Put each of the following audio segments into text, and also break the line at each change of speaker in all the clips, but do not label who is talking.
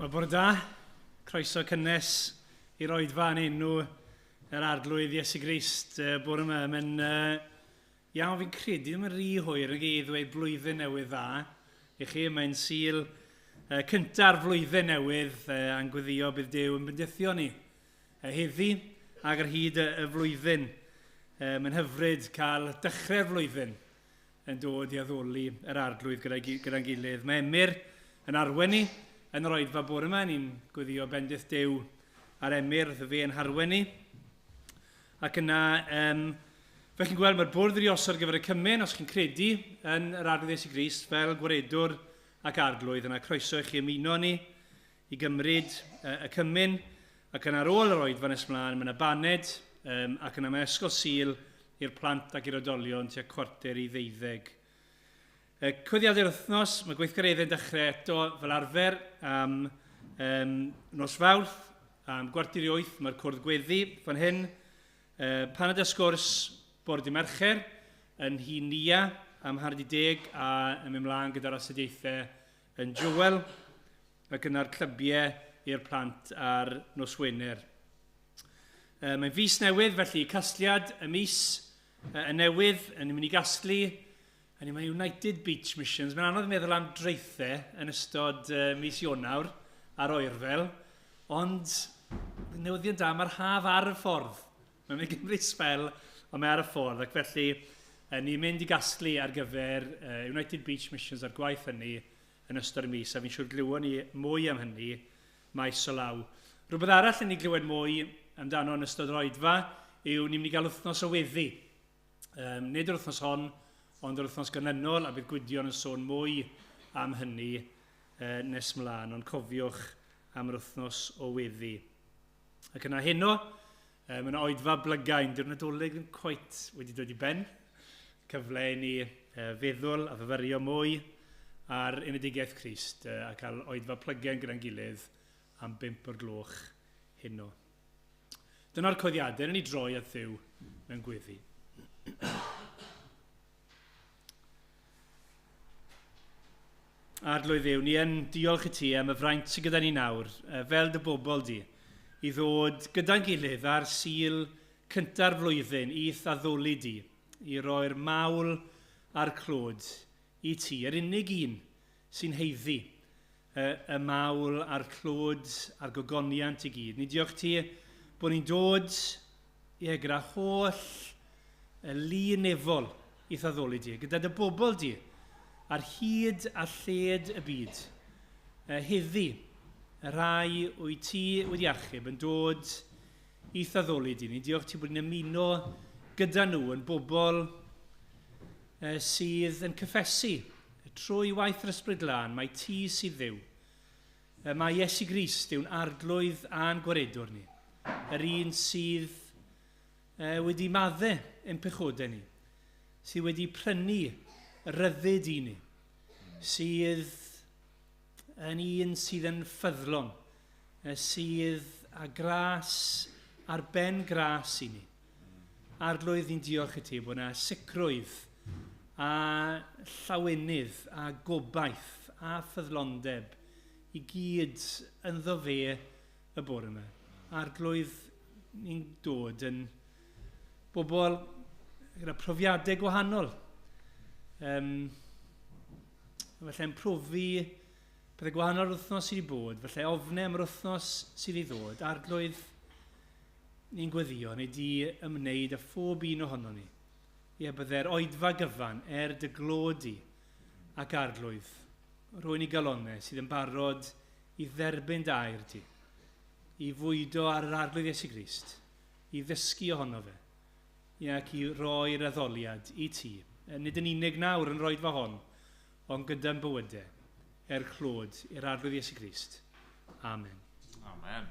Wel, bore da, croeso cynnes i'r Oedfa yn enw yr arglwydd Iesu Grist bore yma. Mae'n iawn fi'n credu, ddim yn rhy hwyr yn ei ddweud blwyddyn newydd dda. I chi, mae'n sil cynta'r flwyddyn newydd a'n gweddio bydd Duw yn bendithio ni heddi ac ar hyd y flwyddyn. Mae'n hyfryd cael dechrau'r flwyddyn yn dod i addoli yr arglwydd gyda'n gilydd. Mae Emyr yn arwen ni yn yr Oedfa bore yma. Ni'n gweddio bendith Duw ar Emyr, dda fe yn harwen ni. Ac yna, fe chi'n gweld mae'r bwrdd wedi osod ar gyfer y cymun, os chi'n credu yn yr arglwydd Iesu Grist fel gwaredwr ac arglwydd. Yna croeso i chi ymuno ni i gymryd y cymun. Ac yna ar ôl yr Oedfa nes mlaen, mae yna baned ac yna mae ysgol sul i'r plant ac i'r oedolion tua 11:45. Cwyddiadau'r wythnos, mae gweithgareddau'n dechrau eto fel arfer am nos Fawrth, am 7:45, mae'r cwrdd gweddi fan hyn. Paned y sgwrs bore dydd Mercher yn hun nia am 10 a yn mynd mlaen gyda'r astudiaethau yn Jewel, ac yna'r clybiau i'r plant ar nos Wener. Mae'n fus newydd, felly casgliad y mis y newydd yn mynd i gasglu. Mae United Beach Missions. Mae'n anodd meddwl am dreithau yn ystod mis Ionawr ar oerfel, ond newyddion da, mae'r haf ar y ffordd. Mae'n mynd i gymryd sbel, ond mae ar y ffordd. Ac felly, ni'n mynd i gasglu ar gyfer United Beach Missions a'r gwaith hynny yn ystod y mis, a fi'n siŵr glywon ni mwy am hynny maes o law. Rhywbeth arall yn ni glywed mwy amdano yn ystod yr Oedfa yw ni'n mynd i gael wythnos o weddi. Nid yr wythnos hon, ond yr wythnos ganlynol, a bydd Gwydion yn sôn mwy am hynny nes mlaen, ond cofiwch am yr wythnos o weddi. Ac yna heno, mae'n Oedfa Blygain, dyw'r Nadolig ddim cweit wedi dod i ben. Cyfle i ni feddwl a fyfyrio mwy ar Unedigaeth Crist a cael Oedfa Blygain gyda'n gilydd am 5:00 heno. Dyna'r coeddiadau, yn ei droi at Dduw mewn gweddi. Arglwydd Dduw, ni yn diolch i ti am y fraint sydd gyda ni nawr, fel dy bobl di, i ddod gyda'n gilydd ar sil cynta'r flwyddyn i addoli di, i roi'r mawl a'r clod i ti, yr unig un sy'n heiddi y mawl a'r clod a'r gogoniant i gyd. Ni diolch ti bod ni'n dod gyda holl lu nefol i addoli di, gyda dy bobl di, ar hyd a lled y byd. Heddi, y rai wyt ti wedi achub yn dod i addoli di. Ni diolch ti bod ni'n ymuno gyda nhw yn bobl sydd yn cyffesu trwy waith yr Ysbryd Glân. Mae ti sydd Dduw. Mae Iesu Grist yw'n arglwydd a'n gwaredwr ni. Yr un sydd wedi maddau ein pechodau ni. Sydd wedi prynu ryddid i ni. Sydd yn un sydd yn ffyddlon. Sydd â gras ar ben gras i ni. Arglwydd ni'n diolch i ti bod yna sicrwydd a llawenydd a gobaith a ffyddlondeb i gyd ynddo fe y bore yma. Arglwydd ni'n dod yn bobl gyda profiadau gwahanol. Felly'n profi bydde gwahanol wythnos sydd wedi bod, felly ofnau am yr wythnos sydd wedi ddod. Arglwydd ni'n gweddio, neu di ymwneud â phob un ohono ni. Bydde'r oedfa gyfan dy glodi ac arglwydd. Rwy'n i galonau sydd yn barod i dderbyn dair ti. I fwydo ar yr arglwydd Iesu Grist. I ddysgu ohono fe. Ac i roi'r addoliad i ti. Nid yn unig nawr yn roedfa hon, ond gyda'n bywydau. Clod i'r arglwydd Iesu Grist. Amen.
Amen.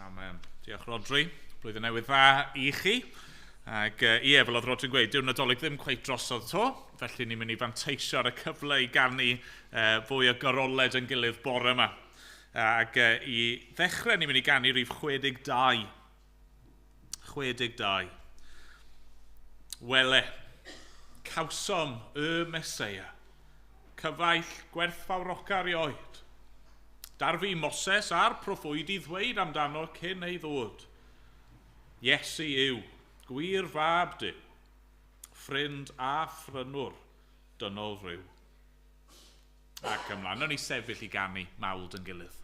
Amen. Diolch Rodri. Blwyddyn newydd dda i chi. Ac fel oedd Rodri'n gweud, dyw'r Nadolig ddim cweit drosodd to, felly ni'n mynd i fanteisio ar y cyfle i gannu fwy o goroled yn gilydd bore yma. Ac i ddechrau ni'n mynd i gannu rhif 62. 62. Wele, cawsom y Meseia, cyfaill gwerthfawroca erioed. Darfu Moses a'r proffwyd i ddweud amdano cyn ei ddod. Iesu yw, gwir fab Duw, ffrind a phrynwr, dynol rhyw. Ac ymlaen, o'n i sefyll i ganu mawd yn gilydd.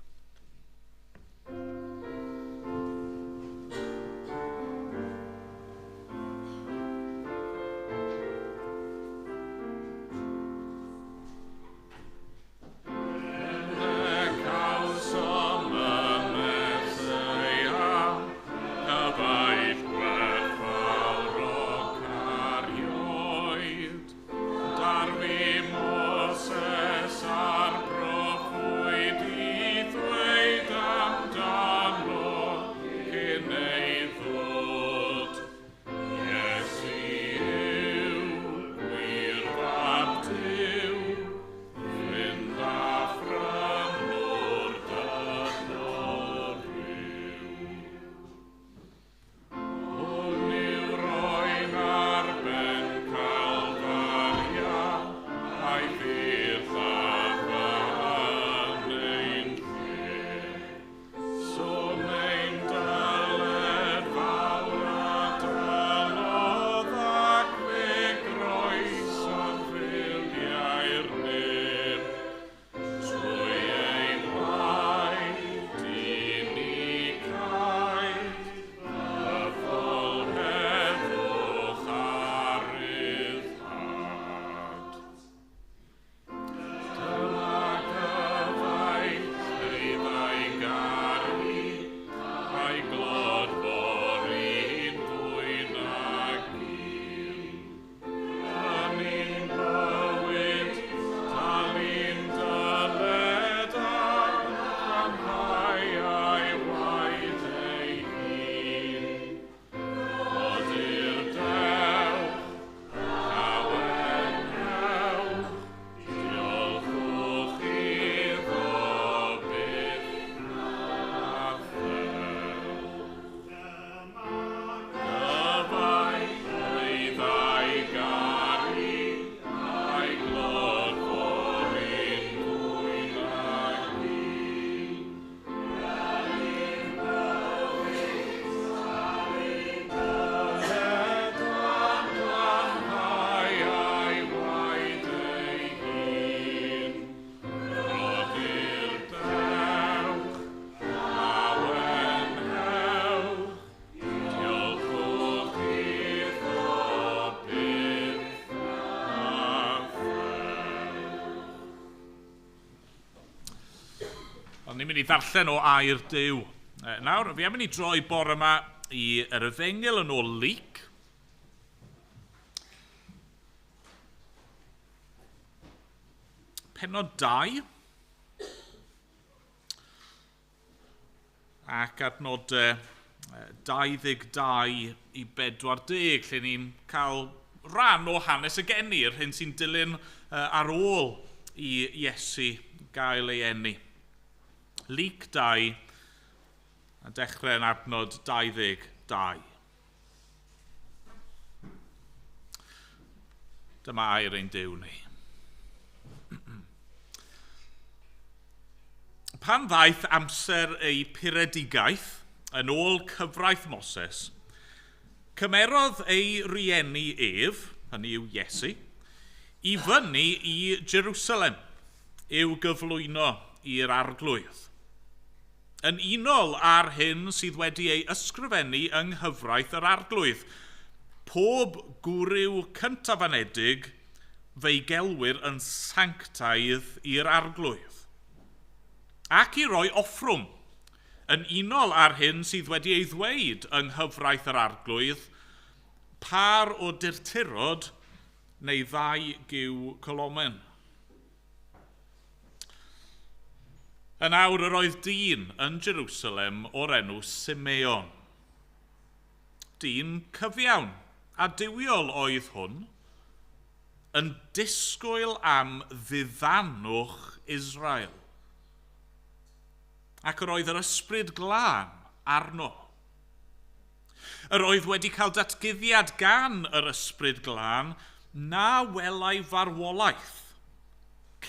Ni'n mynd i ddarllen o air Duw. Nawr, fi am mynd i droi bore yma i yr Efengyl yn ôl Luc. Pennod 2. Ac adnod 22 i 40, lle ni'n cael rhan o hanes y gennyr, hyn sy'n dilyn ar ôl i Iesu gael ei eni. Luc 2, a dechrau yn adnod 22. Dyma air ein Duw ni. Pan ddaeth amser ei puredigaeth yn ôl cyfraith Moses, cymerodd ei rieni ef, hynny yw Iesu, i fyny i Jerusalem i'w gyflwyno i'r arglwydd. Yn unol ar hyn sydd wedi ei ysgrifennu yng nghyfraith yr arglwydd, pob gwryw cyntafanedig fe'i gelwir yn sanctaidd i'r arglwydd. Ac i roi offrwm, yn unol ar hyn sydd wedi ei ddweud yng nghyfraith yr arglwydd, par o dirturod neu 2 giw colomen. Yn awr yr oedd dyn yn Jerusalem o'r enw Simeon. Dyn cyfiawn a diwiol oedd hwn, yn disgwyl am ddiddannwch Israel. Ac yr oedd yr ysbryd glân arno. Yr oedd wedi cael datguddiad gan yr ysbryd glân na welai farwolaeth,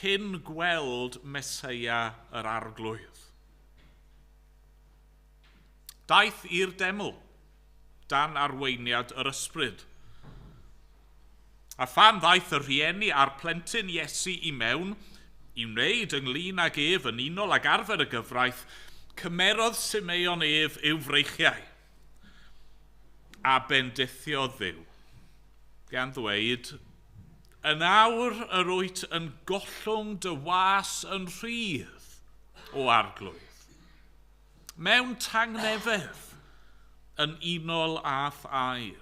cyn gweld Meseia yr arglwydd. Daeth i'r deml, dan arweiniad yr ysbryd. A phan ddaeth y rhieni a'r plentyn Iesu i mewn, i wneud ynglyn ag ef yn unol ag arfer y gyfraith, cymerodd Simeon ef i'w freichiau, a bendithio Dduw, gan ddweud, yn awr yr wyt yn gollwng dy was yn rhydd o arglwydd, mewn tangnefedd yn unol â thair.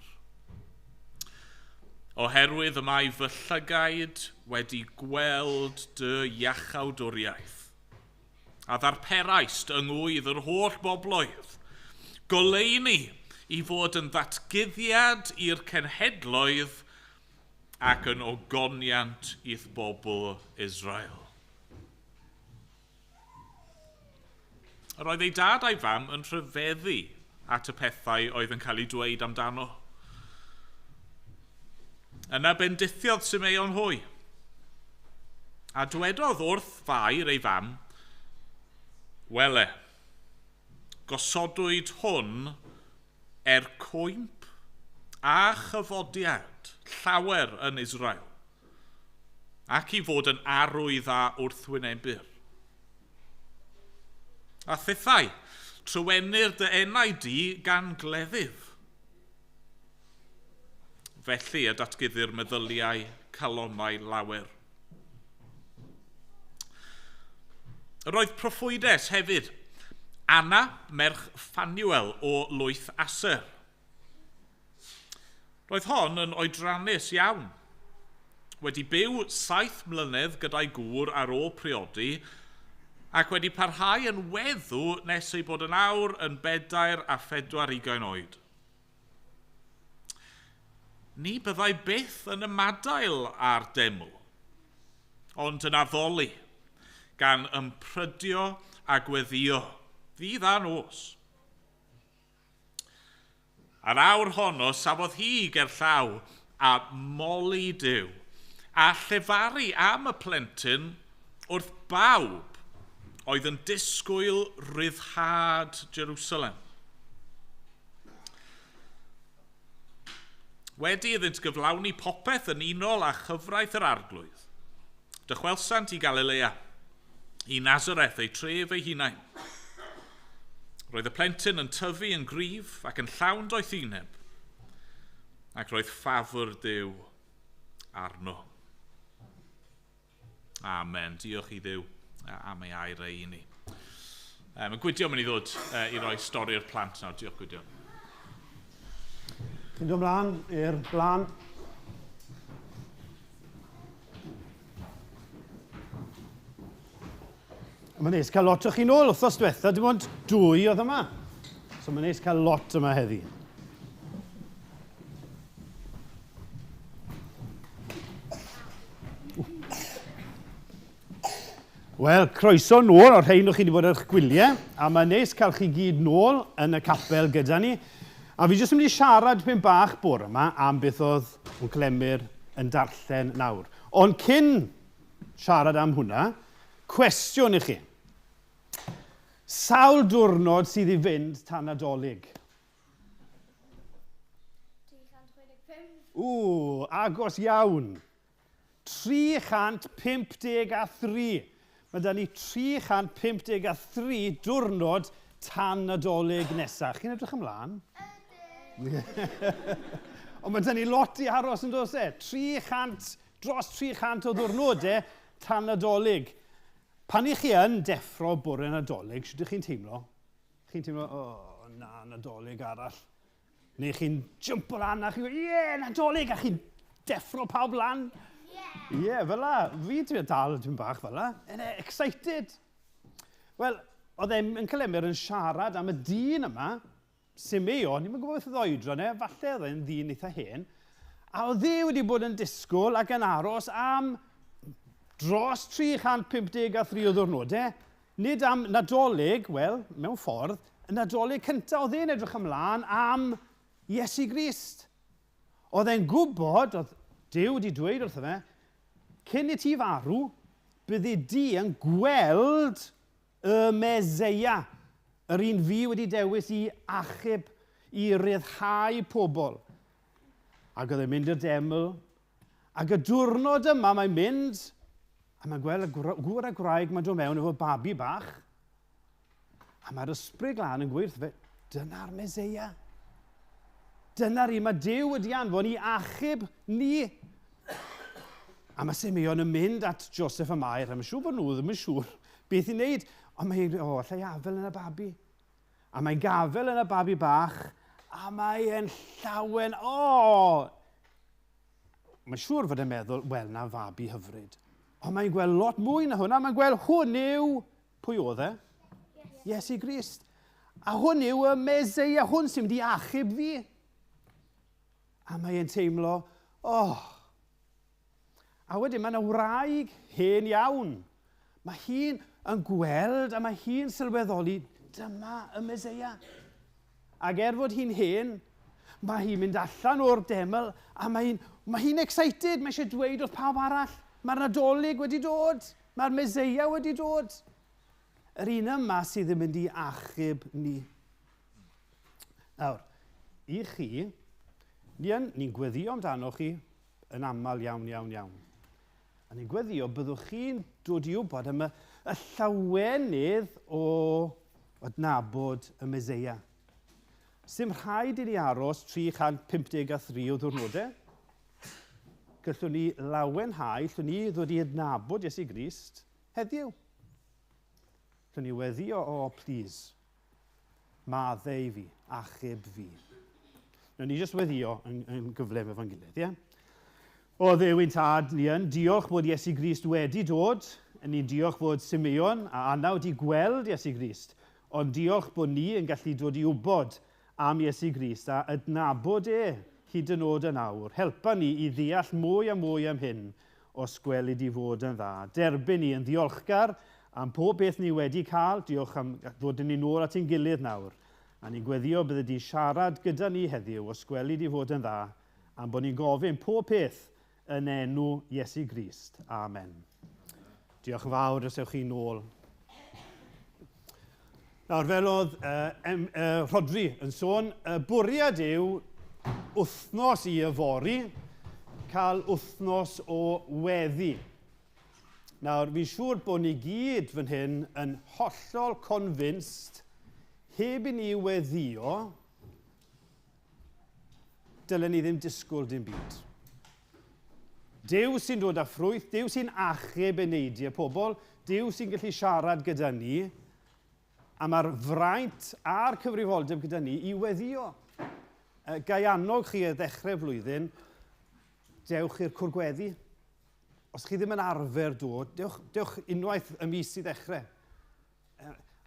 Oherwydd y mae fy llygaid wedi gweld dy iachawdwriaeth, a ddarperaist yngwydd yr holl bobloedd, goleuni i fod yn ddatguddiad i'r cenhedloedd ac yn ogoniant i'th bobl Israel. Yr oedd ei dad a'i fam yn rhyfeddu at y pethau oedd yn cael ei dweud amdano. Yna bendithiodd Simeon hwy, a dwedodd wrth fair ei fam, wele, gosodwyd hwn cwymp a chyfodiad llawer yn Israel, ac i fod yn arwydd a wrthwynebyr. A thithau, trywenir dy enau di gan gleddyf. Felly y datguddir meddyliau calonau lawer. Roedd proffwydes hefyd Anna, merch Ffanuel o lwyth Aser. Roedd hon yn oedrannus iawn. Wedi byw 7 mlynedd gyda'i gŵr ar ôl priodi, ac wedi parhau yn weddw nes ei bod yn awr yn 24 oed. Ni byddai byth yn ymadael ar deml, ond yn addoli, gan ymprydio a gweddio, ddydd a nos. Ar awr honno safodd hi gerllaw a moli Duw, a llefaru am y plentyn wrth bawb oedd yn disgwyl ryddhad Jerusalem. Wedi iddynt gyflawni popeth yn unol â chyfraith yr arglwydd. Dychwelsant i Galilea, i Nazareth ei tref ei hunain. Roedd y plentyn yn tyfu yn gryf ac yn llawn doethineb, ac roedd ffafr Duw arno. Amen. Diolch i Dduw am ei air ei i ni. Mae Gwydio mynd i ddod i roi stori'r plant nawr. Diolch Gwydio.
Chi'n dod ymlaen i'r blaen. Mae'n neis cael lot o chi nôl wrthos diwetha, dim ond 2 oedd yma. So mae'n neis cael lot yma heddi. Wel, croeso nôl o'r rhain o'ch chi wedi bod ar eich gwyliau, a mae'n neis cael chi gyd nôl yn y capel gyda ni. A fi jyst yn mynd i siarad pyn bach bore yma am beth oedd yn Emyr yn darllen nawr. Ond cyn siarad am hwnna, cwestiwn i chi. Sawl diwrnod sydd i fynd tan Nadolig? 365. Agos iawn. 353. Mae da ni 353 diwrnod tan Nadolig nesaf. Chi'n edrych ymlaen? Ond mae da ni lot i aros yn dos e. Dros 300 o ddiwrnodau tan Nadolig. Pan i chi yn deffro bore Nadolig, sut ydych chi'n teimlo? Chi'n teimlo, na, Nadolig arall. Neu chi'n jympo lan a chi'n gweud, Nadolig, a chi'n deffro pawb lan? Ie, fel la. Fi dwi'n dal dwi'n bach fel la. Excited. Wel, oedd yn Emyr yn siarad am y dyn yma, Simeon, ni'n gwybod beth oedd oedran falle oedd e'n ddyn eitha hen, a oedd e wedi bod yn disgwyl ac yn aros am dros 353 o ddiwrnodau, nid am Nadolig, wel, mewn ffordd, y Nadolig cyntaf oedd e'n edrych ymlaen am Iesu Grist. Oedd e'n gwybod, oedd Duw wedi dweud wrtho fe, cyn i ti farw, byddi di yn gweld y Meseia, yr un fi wedi dewis i achub, i ryddhau pobl. Ac oedd e'n mynd i'r deml, ac y diwrnod yma mae'n mynd, a mae'n gweld y gŵr a gwraig mae'n dod mewn efo babi bach, a mae'r ysbryd glân yn gweud, dyna'r Meseia. Dyna'r un mae Duw wedi anfon i achub ni. A mae Simeon yn mynd at Joseph a Mair, a mae'n siŵr bod nhw ddim yn siŵr beth i wneud. Ond mae'n lle afel yn y babi. A mae'n gafel yn y babi bach, a mae'n llawen, Mae'n siŵr fod e'n meddwl, wel, na fabi hyfryd. Ond mae'n gweld lot mwy na hwnna. Mae'n gweld hwn yw, pwy oedd e? Iesu Grist. A hwn yw y Meseia, hwn sy'n mynd i achub fi. A mae'n teimlo, A wedyn mae'n wraig hen iawn. Mae hi'n yn gweld a mae hi'n sylweddoli, dyma y Meseia. Ac fod hi'n hen, mae hi'n mynd allan o'r deml a mae hi'n excited, mae eisiau dweud wrth pawb arall. Mae'r Nadolig wedi dod, mae'r Meseia wedi dod. Yr un yma sydd yn mynd i achub ni. Nawr, i chi, ni'n gweddio amdano chi yn aml iawn. A ni'n gweddio byddwch chi'n dod i wybod am y llawenydd o adnabod y Meseia. Sym rhaid i ni aros 353 o ddiwrnodau. Gallwn ni lawenhau, llwn ni ddod i adnabod Iesu Grist heddiw. Llwn ni weddio, please, maddau fi, achub fi. Llwn ni jyst weddio yn gyflym efo'n gilydd, ie? O Dduw ein tad ni yn, diolch bod Iesu Grist wedi dod. Ni'n diolch bod Simeon a Anna wedi gweld Iesu Grist. Ond diolch bod ni yn gallu dod i wybod am Iesu Grist a adnabod hyd yn oed yn awr. Helpa ni i ddeall mwy a mwy am hyn os gwelid i fod yn dda. Derbyn ni yn ddiolchgar am pob beth ni wedi cael. Diolch am ddod yn ni nôl at ein gilydd nawr. A ni'n gweddio bydde di siarad gyda ni heddiw os gwelid i fod yn dda am bod ni'n gofyn pob peth yn enw Iesu Grist. Amen. Diolch yn fawr os ewch chi nôl. Nawr, fel oedd Rodri yn sôn, bwriad yw wythnos i yfori, cael wythnos o weddi. Nawr, fi'n siŵr bod ni gyd fan hyn yn hollol convinced, heb i ni weddio, dylen ni ddim disgwyl dim byd. Duw sy'n dod â ffrwyth, Duw sy'n achub y neidiau pobl, Duw sy'n gallu siarad gyda ni, a mae'r fraint a'r cyfrifoldeb gyda ni i weddio. Gai annog chi y ddechrau flwyddyn, dewch i'r cwrgweddi. Os chi ddim yn arfer dod, dewch unwaith y mis i ddechrau.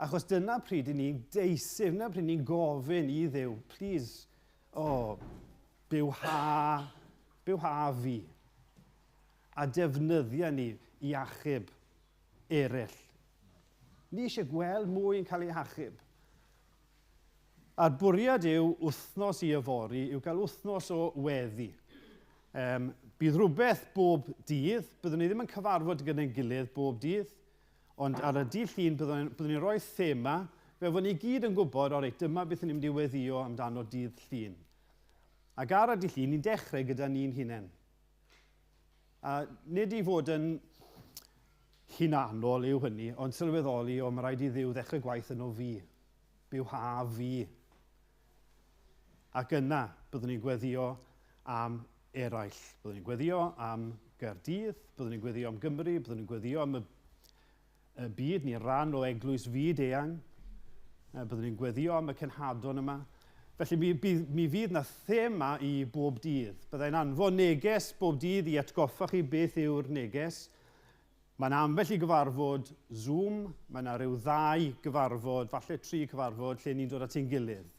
Achos dyna pryd i ni'n deisif, dyna pryd ni'n gofyn i Dduw, please, byw ha fi. A defnyddio ni i achub eraill. Ni eisiau gweld mwy yn cael ei achub. A'r bwriad yw wythnos i yfori, yw cael wythnos o weddi. Bydd rhywbeth bob dydd, byddwn ni ddim yn cyfarfod gyda'n gilydd bob dydd, ond ar y dydd llun byddwn ni'n rhoi thema, fe fod ni gyd yn gwybod, dyma beth ni'n mynd i weddio amdano dydd llun. Ac ar y dydd llun, ni'n dechrau gyda ni'n hunain. A nid i fod yn hunanol yw hynny, ond sylweddoli mae rhaid i Dduw ddechrau gwaith yno fi. Byw ha fi. Ac yna byddwn ni'n gweddio am eraill. Byddwn ni'n gweddio am Caerdydd, byddwn ni'n gweddio am Gymru, byddwn ni'n gweddio am y byd, ni'n rhan o eglwys fyd eang. Byddwn ni'n gweddio am y cenhadon yma. Felly mi fydd na thema i bob dydd. Byddai'n anfon neges bob dydd i atgoffa chi beth yw'r neges. Mae'n ambell i gyfarfod Zoom, mae yna rhyw 2 gyfarfod, falle 3 cyfarfod, lle ni'n dod at ein gilydd.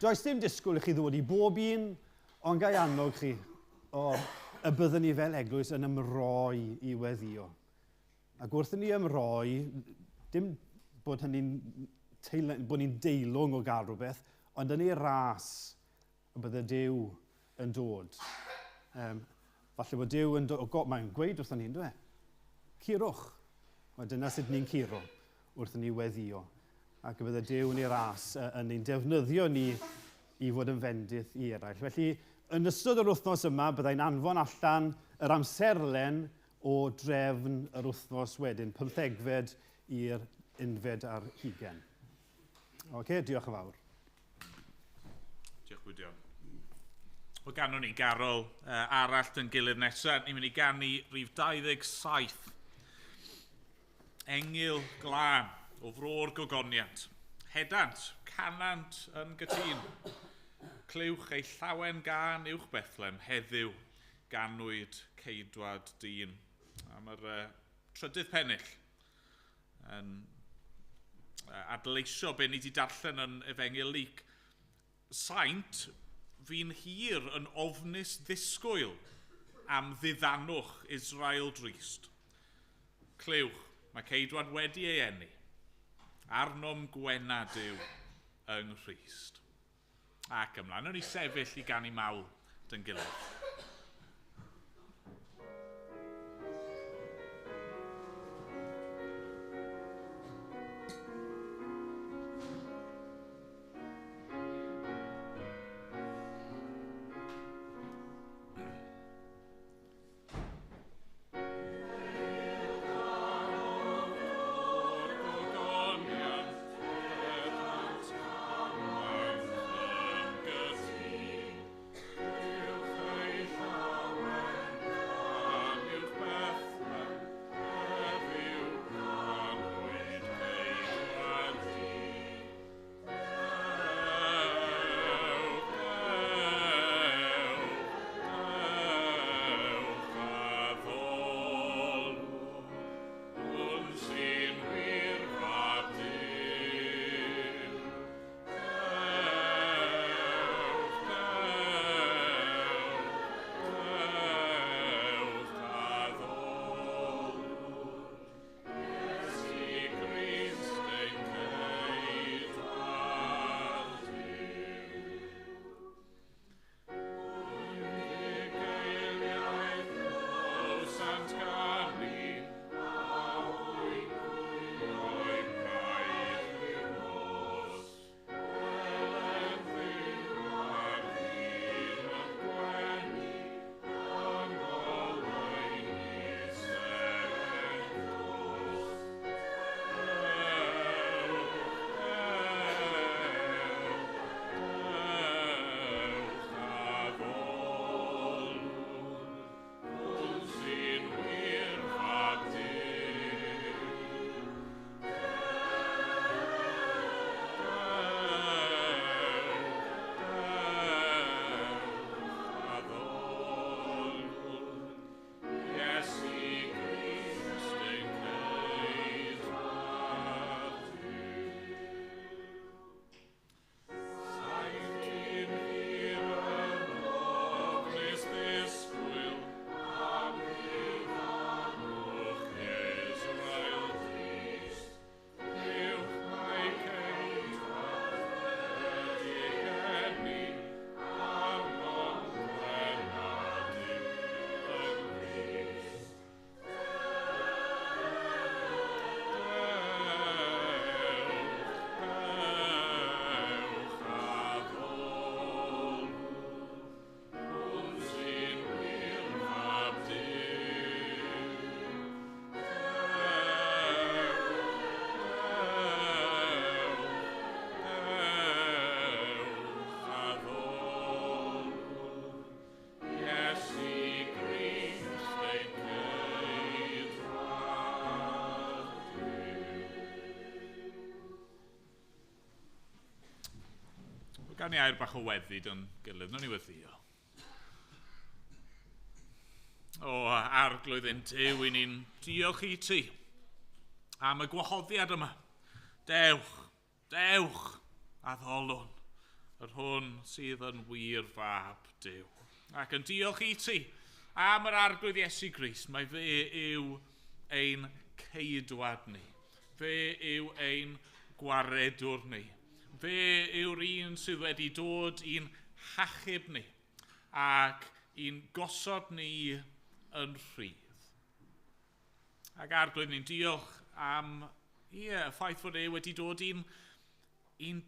Does dim disgwyl i chi ddod i bob un, ond gai annog chi, y byddwn ni fel eglwys yn ymroi i weddio. Ac wrth ni ymroi, dim bod ni'n deilwng o gael rhywbeth, ond yn ei ras y bydde Duw yn dod. Falle bod Duw yn dod, mae'n gweud wrthyn ni'n dweud. Curwch. Wel, dyna sut ni'n curo wrth ni weddio. Ac y bydde Duw neu ras yn ein defnyddio ni i fod yn fendith i eraill. Felly, yn ystod yr wythnos yma, byddai'n anfon allan yr amserlen o drefn yr wythnos wedyn, 15fed i'r 11 ar 20. Oce, diolch yn fawr.
Diolch Gwydio. O ganon ni garol arall yn gilydd nesaf, ni'n mynd i ganu rhif 27. Engil glân o Fro'r Gogoniant. Hedant, canant yn gytun. Clywch ei llawen gan uwch Bethlem heddiw ganwyd ceidwad dyn. A mae'r trydydd pennill yn adleisio be ni wedi darllen yn Efengil Luc. Saint, fi'n hir yn ofnus ddisgwyl am ddiddanwch Israel drist. Clywch, mae ceidwad wedi ei eni. Arnom gwenad yw yng Nghrist. Ac ymlaen, o'n i sefyll i ganu mawl dyn gilydd. Gan i air bach o weddid yn gilydd, nhw'n i weddio. O, arglwydd yn Duw, i ni'n diolch i ti am y gwahoddiad yma. Dewch, dewch, a ddolwn, yr hwn sydd yn wir fab Duw. Ac yn diolch i ti am yr arglwydd Iesu Grist, mae fe yw ein ceidwad ni. Fe yw ein gwaredwr ni. Fe yw'r un sydd wedi dod i'n hachub ni ac i'n gosod ni yn rhydd. Ac arglwydd ni'n diolch am y ffaith fod wedi dod i'n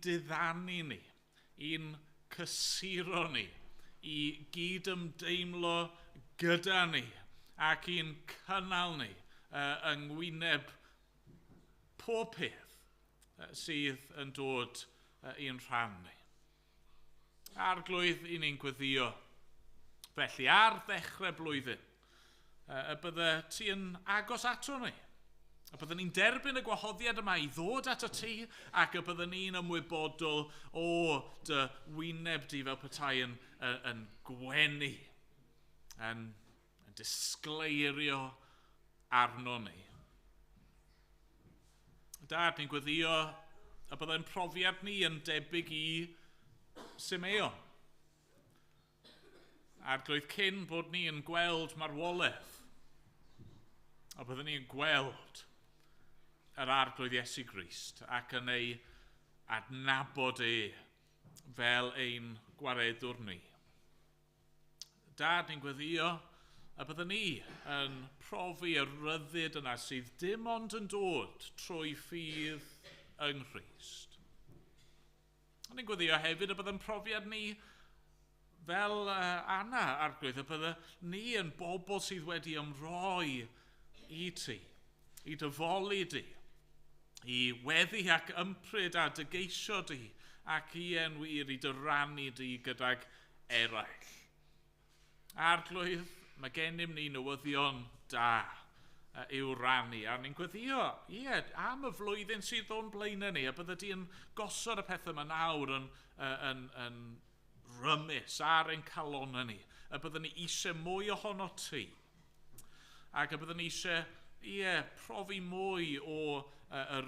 diddanu ni, i'n cysuro ni, i gyd ymdeimlo gyda ni, ac i'n cynnal ni yng ngwyneb pob peth sydd yn dod i'n rhan ni. Arglwydd i ni'n gweddio. Felly, ar ddechrau blwyddyn, y bydde ti yn agos ato ni. Y byddwn ni'n derbyn y gwahoddiad yma i ddod at y ti, ac y byddwn ni'n ymwybodol o dy wyneb di fel petai yn gwenu, yn disgleirio arno ni. Dad, ni'n gweddio y byddai'n profiad ni yn debyg i Simeon. Arglwydd cyn bod ni yn gweld marwolaeth, a byddwn ni'n gweld yr arglwydd Iesu Grist ac yn ei adnabod fel ein gwaredwr ni. Dad, ni'n gweddio a byddwn ni yn profi y ryddid yna sydd dim ond yn dod trwy ffydd yng Nghrist. A ni'n gweddio hefyd y byddwn profiad ni fel Anna, arglwydd, y byddwn ni yn bobl sydd wedi ymroi i ti, i dyfolu di, i weddi ac ympryd a dygeisio di, ac i enwir i dyrannu di gydag eraill. Arglwydd, mae gennym ni newyddion da i'w rannu, a ni'n gweddio, am y flwyddyn sydd o'n blaenau ni, a bydde di yn gosod y pethau yma nawr yn rymus ar ein calonau ni, a byddwn ni eisiau mwy ohono ti, ac a byddwn ni eisiau profi mwy o yr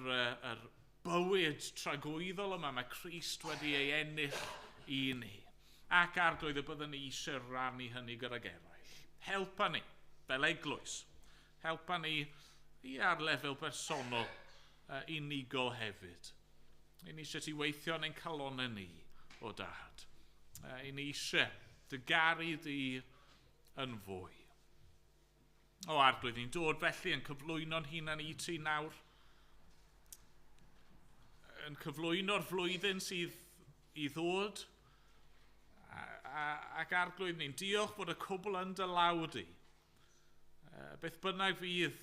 bywyd tragwyddol yma mae Crist wedi ei ennill i ni, ac arglwydd y byddwn ni eisiau rannu hynny gyda'r eraill. Helpa ni, fel eglwys, helpa ni ar lefel bersonol, unigol hefyd. I ni eisiau ti weithio yn ein calonau ni, o Dad. I ni eisiau dy garu di yn fwy. O arglwydd, ni'n dod felly yn cyflwyno'n hunan i ti nawr, yn cyflwyno'r flwyddyn sydd i ddod, ac arglwydd ni'n diolch bod y cwbl yn dy law di. Beth bynnag fydd,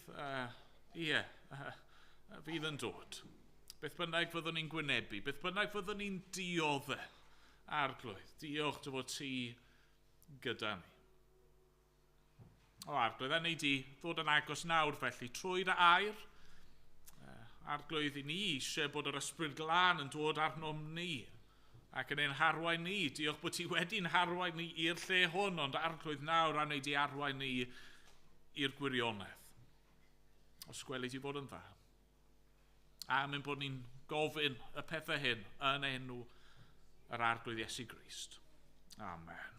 fydd yn dod. Beth bynnag fyddwn ni'n gwynebu, beth bynnag fyddwn ni'n dioddau, arglwydd. Diolch dy fod ti gyda ni. O arglwydd, a ni di ddod yn agos nawr felly trwy'r air. Arglwydd i ni eisiau bod yr ysbryd glân yn dod arnom ni ac yn ein harwain ni. Diolch bod ti wedi'n harwain ni i'r lle hwn, ond arglwydd nawr a wneud i arwain ni i'r gwirionedd. Os gweli ti fod yn dda. Amen bod ni'n gofyn y pethau hyn yn enw yr arglwydd Iesu Grist. Amen.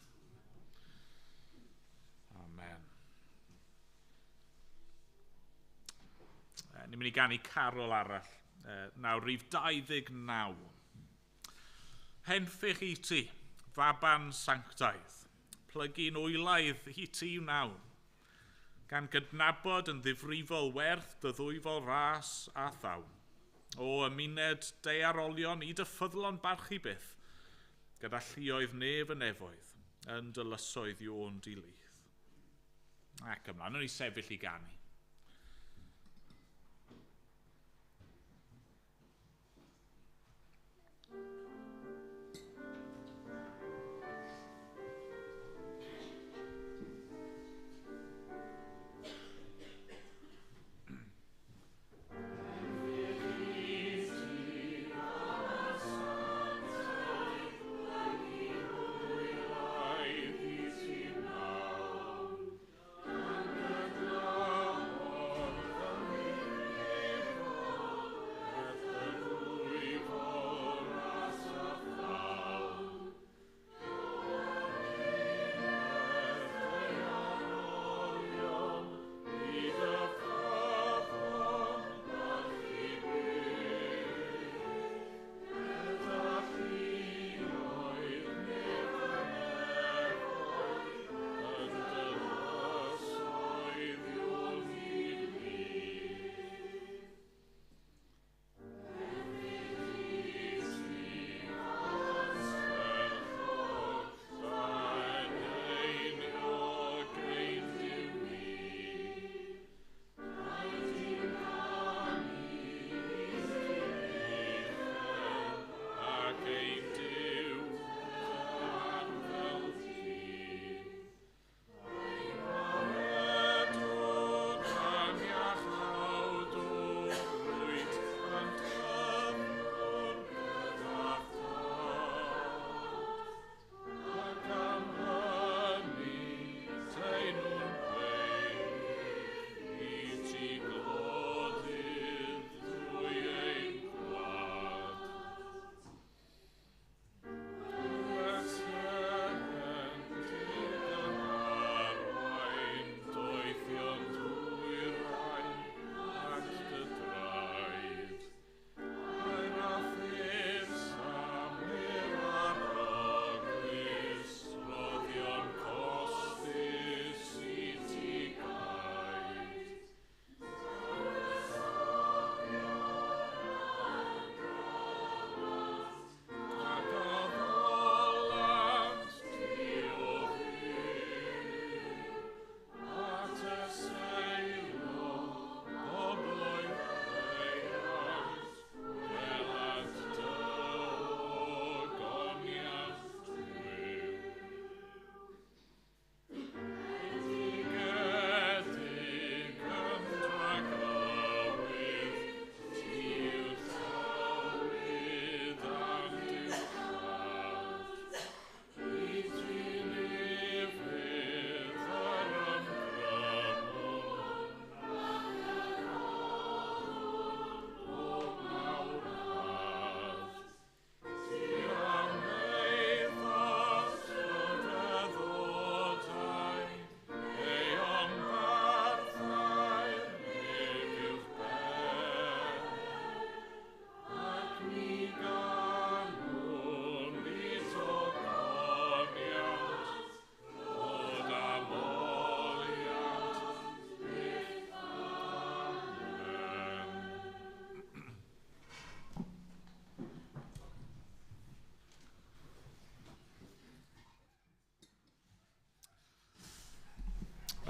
Amen. Ni'n mynd i ganu carol arall. Nawr, rhif 29. Henffych i ti, faban sanctaidd, plygu'n wylaidd i ti wnawn, gan gydnabod yn ddifrifol werth dy ddwyfol ras a thawn. O ymuned dearolion i dy ffyddlon barchu byth, gyda lluoedd nef y nefoedd, yn dy lysoedd iôn dilydd. Ac ymlaen, nhw'n i sefyll i ganu.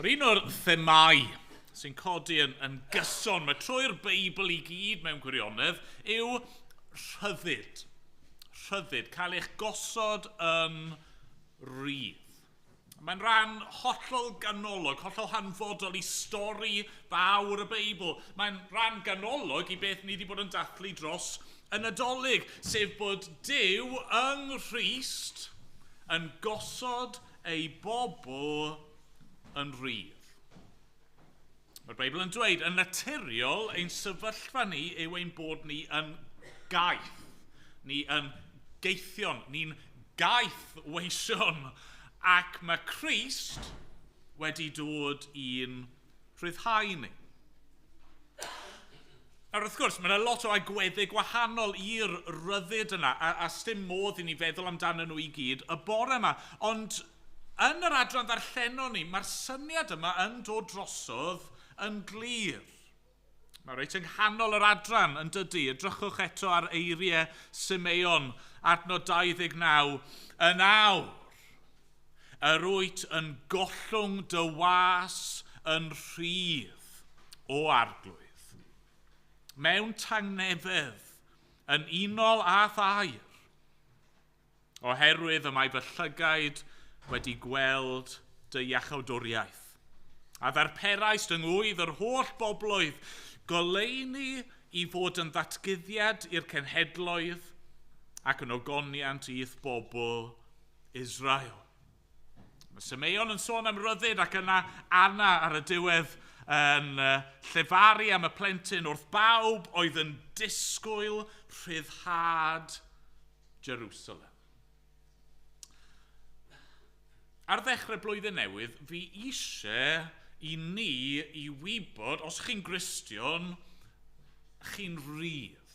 Yr un o'r themau sy'n codi yn gyson, mae trwy'r Beibl i gyd mewn gwirionedd, yw rhyddid. Rhyddid, cael eich gosod yn rydd. Mae'n rhan hollol ganolog, hollol hanfodol i stori fawr y Beibl. Mae'n rhan ganolog i beth ni wedi bod yn dathlu dros y Nadolig, sef bod Duw yng Nghrist yn gosod ei bobl yn rydd. Mae'r Beibl yn dweud, yn naturiol, ein sefyllfa ni yw ein bod ni yn gaeth. Ni yn geithion, ni'n gaeth weision. Ac mae Crist wedi dod i'n rhyddhau ni. Nawr wrth gwrs, mae yna lot o agweddau gwahanol i'r ryddid yna, a sdim modd i ni feddwl amdano nhw i gyd y bore yma. Ond yn yr adran ddarllenon ni, mae'r syniad yma yn dod drosodd yn glir. Mae reit yng nghanol yr adran yn dydy. Edrychwch eto ar eiriau Simeon, adnod 29. Yn awr, yr wyt yn gollwng dy was yn rhydd o arglwydd. Mewn tangnefedd, yn unol a thair, oherwydd y mae fy llygaid wedi gweld dy iachawdwriaeth. A ddarperais dyngwydd yr holl boblwydd, goleuni i fod yn ddatgyddiad i'r cenhedloedd ac yn ogoniant i'th bobl Israel. Mae Simeon yn sôn am ryddid ac yna Anna ar y diwedd yn llefaru am y plentyn wrth bawb oedd yn disgwyl rhyddhad Jerusalem. Ar ddechrau blwyddyn newydd, fi eisiau i ni i wybod, os chi'n Gristion, chi'n rydd.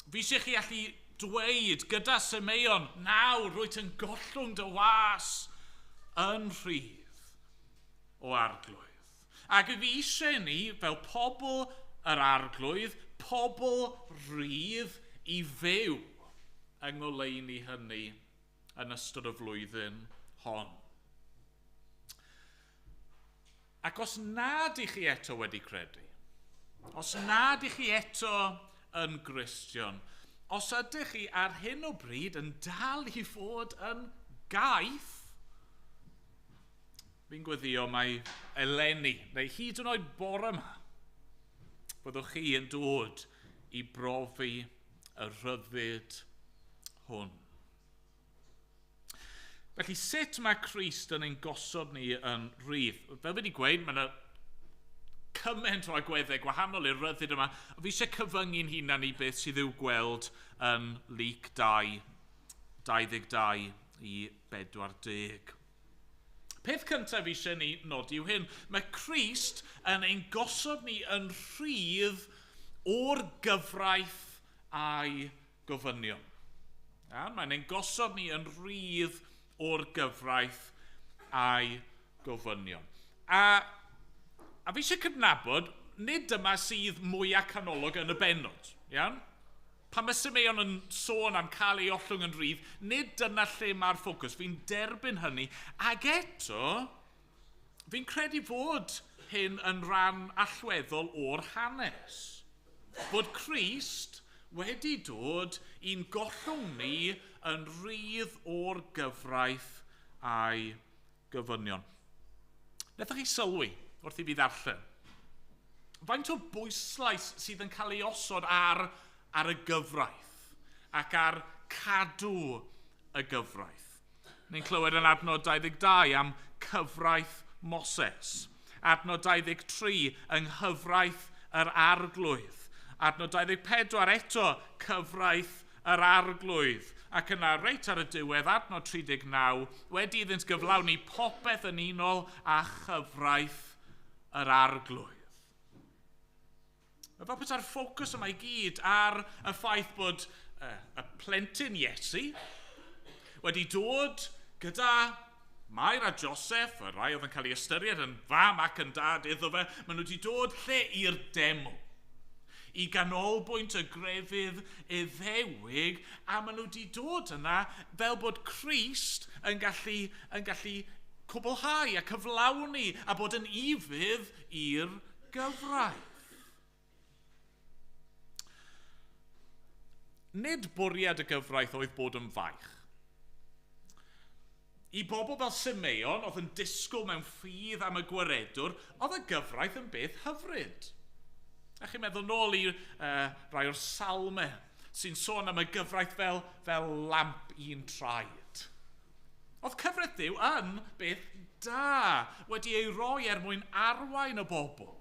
Fi eisiau chi allu dweud gyda Simeon, nawr rwyt yn gollwng dy was yn rhydd o arglwydd. Ac fi eisiau ni, fel pobl yr arglwydd, pobl rydd i fyw yng ngoleuni hynny yn ystod y flwyddyn hon. Ac os nad i chi eto wedi credu, os nad i chi eto yn Gristion, os ydych chi ar hyn o bryd yn dal i fod yn gaeth, fi'n gweddio mai eleni, neu hyd yn oed bore yma, byddwch chi yn dod i brofi y rhyddid hwn. Felly, sut mae Crist yn ein gosod ni yn rydd? Fel wedi gweud, mae yna cymaint o agweddau gwahanol i'r ryddid yma. Fi eisiau cyfyngu'n hunan i beth sydd i'w gweld yn Luc 2, 22 i 40. Peth cyntaf fi eisiau ni nodi yw hyn. Mae Crist yn ein gosod ni yn rhydd o'r gyfraith a'i gofynion. Mae'n ein gosod ni yn rhydd o'r gyfraith a'i gofynion. A fi eisiau cydnabod, nid dyma sydd mwyaf canolog yn y bennod. Iawn? Pan mae Simeon yn sôn am cael ei ollwng yn rydd, nid dyna lle mae'r ffocws. Fi'n derbyn hynny. Ac eto, fi'n credu fod hyn yn rhan allweddol o'r hanes. Bod Crist wedi dod i'n gollwng ni yn rydd o'r gyfraith a'i gofynion. Nethach chi sylwi wrth i fi ddarllen. Faint o bwyslais sydd yn cael ei osod ar y gyfraith ac ar cadw y gyfraith. Ni'n clywed yn adnod 22 am cyfraith Moses. Adnod 23 yng nghyfraith yr arglwydd. Adnod 24 eto cyfraith yr arglwydd. Ac yna reit ar y diwedd, adnod 39, wedi iddynt gyflawni popeth yn unol a chyfraith yr arglwydd. Mae fel beta'r ffocws yma i gyd ar y ffaith bod y plentyn Iesu wedi dod gyda Mair a Joseph, y rai oedd yn cael ei ystyried yn fam ac yn dad iddo fe, maen nhw wedi dod lle i'r demo, i ganolbwynt y grefydd Iddewig, a maen nhw wedi dod yna fel bod Crist yn gallu cwblhau a cyflawni a bod yn ifydd i'r gyfraith. Nid bwriad y gyfraith oedd bod yn faich. I bobl fel Simeon, oedd yn disgwyl mewn ffydd am y gwaredwr, oedd y gyfraith yn beth hyfryd. A chi'n meddwl nôl i rai o'r salmau sy'n sôn am y gyfraith fel lamp i'n traed. Oedd cyfraith Duw yn beth da wedi ei roi mwyn arwain y bobl.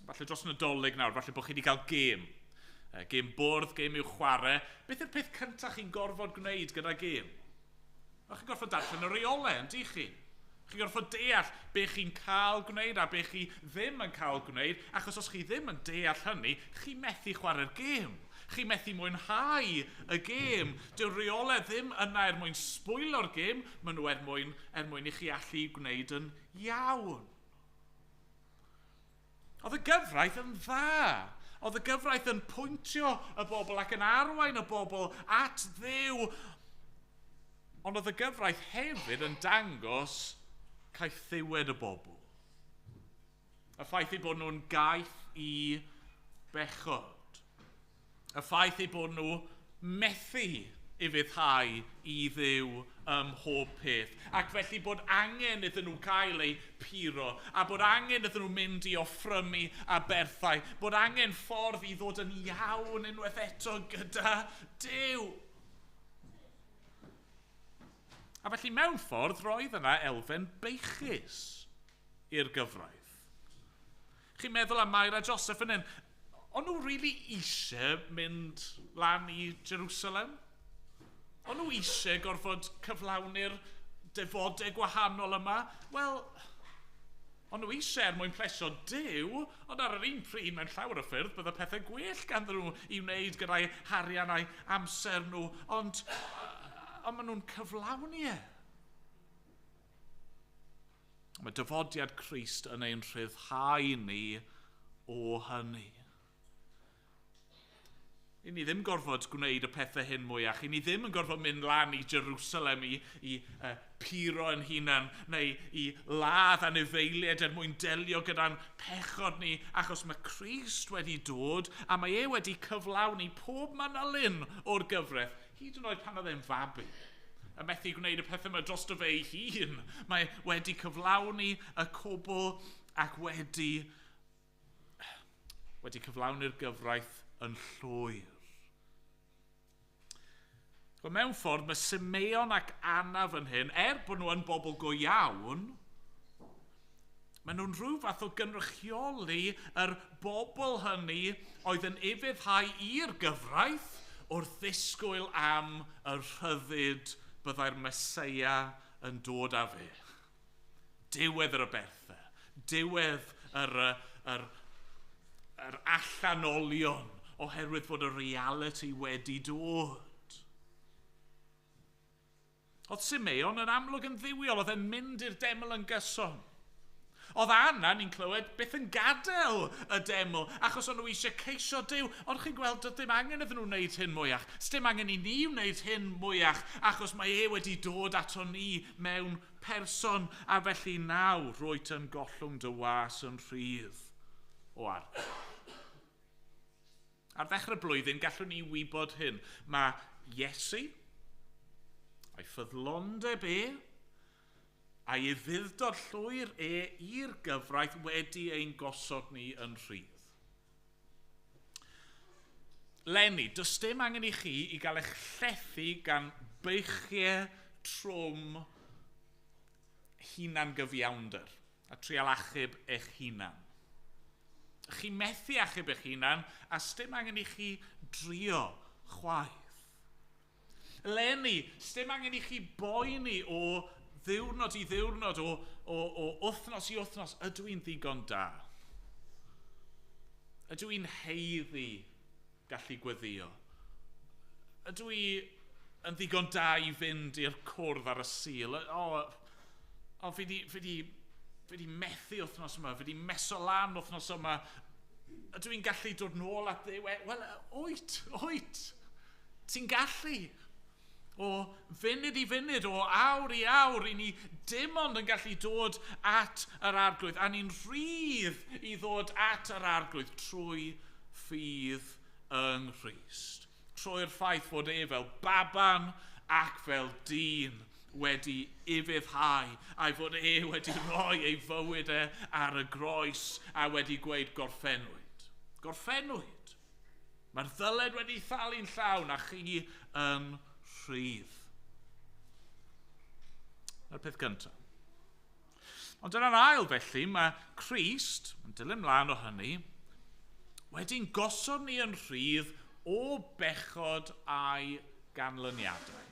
Falle dros Nadolig nawr, falle bod chi wedi cael gêm. Gêm bwrdd, gêm i'w chwarae. Beth yw'r peth cyntaf chi'n gorfod gwneud gyda gêm? Chi'n gorfod darllen y reolau, ynddi chi? Chi'n gorfod deall be chi'n cael gwneud a be chi ddim yn cael gwneud, achos os chi ddim yn deall hynny, chi methu chwarae'r gêm. Chi methu mwynhau y gêm. Dyw'r reolau ddim yna mwyn sbwylo'r gêm, maen nhw mwyn i chi allu gwneud yn iawn. Oedd y gyfraith yn dda. Oedd y gyfraith yn pwyntio y bobl ac yn arwain y bobl at Dduw. Ond oedd y gyfraith hefyd yn dangos caethiwed y bobl. Y ffaith ei bod nhw'n gaeth i bechod. Y ffaith ei bod nhw methu i fyddhau i Dduw ym mhob peth. Ac felly bod angen iddyn nhw cael eu puro, a bod angen iddyn nhw mynd i offrymu a berthau, bod angen ffordd i ddod yn iawn unwaith eto gyda Duw. A felly mewn ffordd roedd yna elfen beichus i'r gyfraith. Chi'n meddwl am Emyr a Joseph yn hyn, o'n nhw rili eisiau mynd lan i Jerusalem? O'n nhw eisiau gorfod cyflawni'r defodau gwahanol yma? Wel, o'n nhw eisiau mwyn plesio Duw, ond ar yr un pryd mewn llawer o ffyrdd bydde pethau gwell ganddyn nhw i wneud gyda'i harian a'i amser nhw, ond maen nhw'n cyflawni e. Mae dyfodiad Crist yn ein rhyddhau ni o hynny. I ni ddim gorfod gwneud y pethau hyn mwyach. I ni ddim yn gorfod mynd lan i Jerusalem i puro yn hunan, neu i ladd anifeiliaid mwyn delio gyda'n pechod ni, achos mae Crist wedi dod, a mae e wedi cyflawni pob manylun o'r gyfraith, hyd yn oed pan oedd e'n fabi. A methu gwneud y pethau yma dros dy fe ei hun. Mae wedi cyflawni y cwbl ac wedi cyflawni'r gyfraith yn llwyr. Mewn ffordd, mae Simeon ac Anna fan hyn, bod nhw yn bobl go iawn, maen nhw'n rhyw fath o gynrychioli yr bobl hynny oedd yn ifyddhau i'r gyfraith wrth ddisgwyl am y rhyddid byddai'r Meseia yn dod â fe. Diwedd yr aberthau. Diwedd yr allanolion oherwydd fod y reality wedi dod. Oedd Simeon yn amlwg yn ddiwiol, oedd e'n mynd i'r deml yn gyson. Oedd Anna, ni'n clywed, byth yn gadael y deml, achos o'n nhw eisiau ceisio Duw, ond chi'n gweld, doedd dim angen iddyn nhw wneud hyn mwyach. Dim angen i ni wneud hyn mwyach, achos mae e wedi dod ato ni mewn person, a felly nawr roedd yn gollwng dy was yn rhydd o arf. Ar ddechrau blwyddyn, gallwn ni wybod hyn. Mae Iesu, a'i ffyddlondeb a'i ddiddod llwyr i'r gyfraith wedi ein gosod ni yn rhydd. Leni, does dim angen i chi i gael eich llethu gan beichiau trwm hunan gyfiawnder a trial achub eich hunan. Chi methu achub eich hunan a dim angen i chi drio chwaith. Leni, dim angen i chi boeni o ddiwrnod i ddiwrnod, o wythnos i wythnos, ydw i'n ddigon da? Ydw i'n heiddi gallu gweddio? Ydw i yn ddigon da i fynd i'r cwrdd ar y sul? Fi di methu wythnos yma, fi di meso lan wythnos yma. Ydw i'n gallu dod nôl at Dduw? Wel, oed, ti'n gallu. o funud i funud, o awr i awr, i ni dim ond yn gallu dod at yr arglwydd, a ni'n rhydd i ddod at yr arglwydd trwy ffydd yng Nghrist. Trwy'r ffaith fod e fel baban ac fel dyn wedi ufuddhau, a fod e wedi rhoi ei fywyd e ar y groes a wedi gweud gorffennwyd. Gorffennwyd. Mae'r ddyled wedi thalu'n llawn a chi yn rhydd. Yr peth gyntaf. Ond yna'n ail felly, mae Crist, yn dilyn mlaen o hynny, wedi'n gosod ni yn rhydd o bechod a'i ganlyniadau.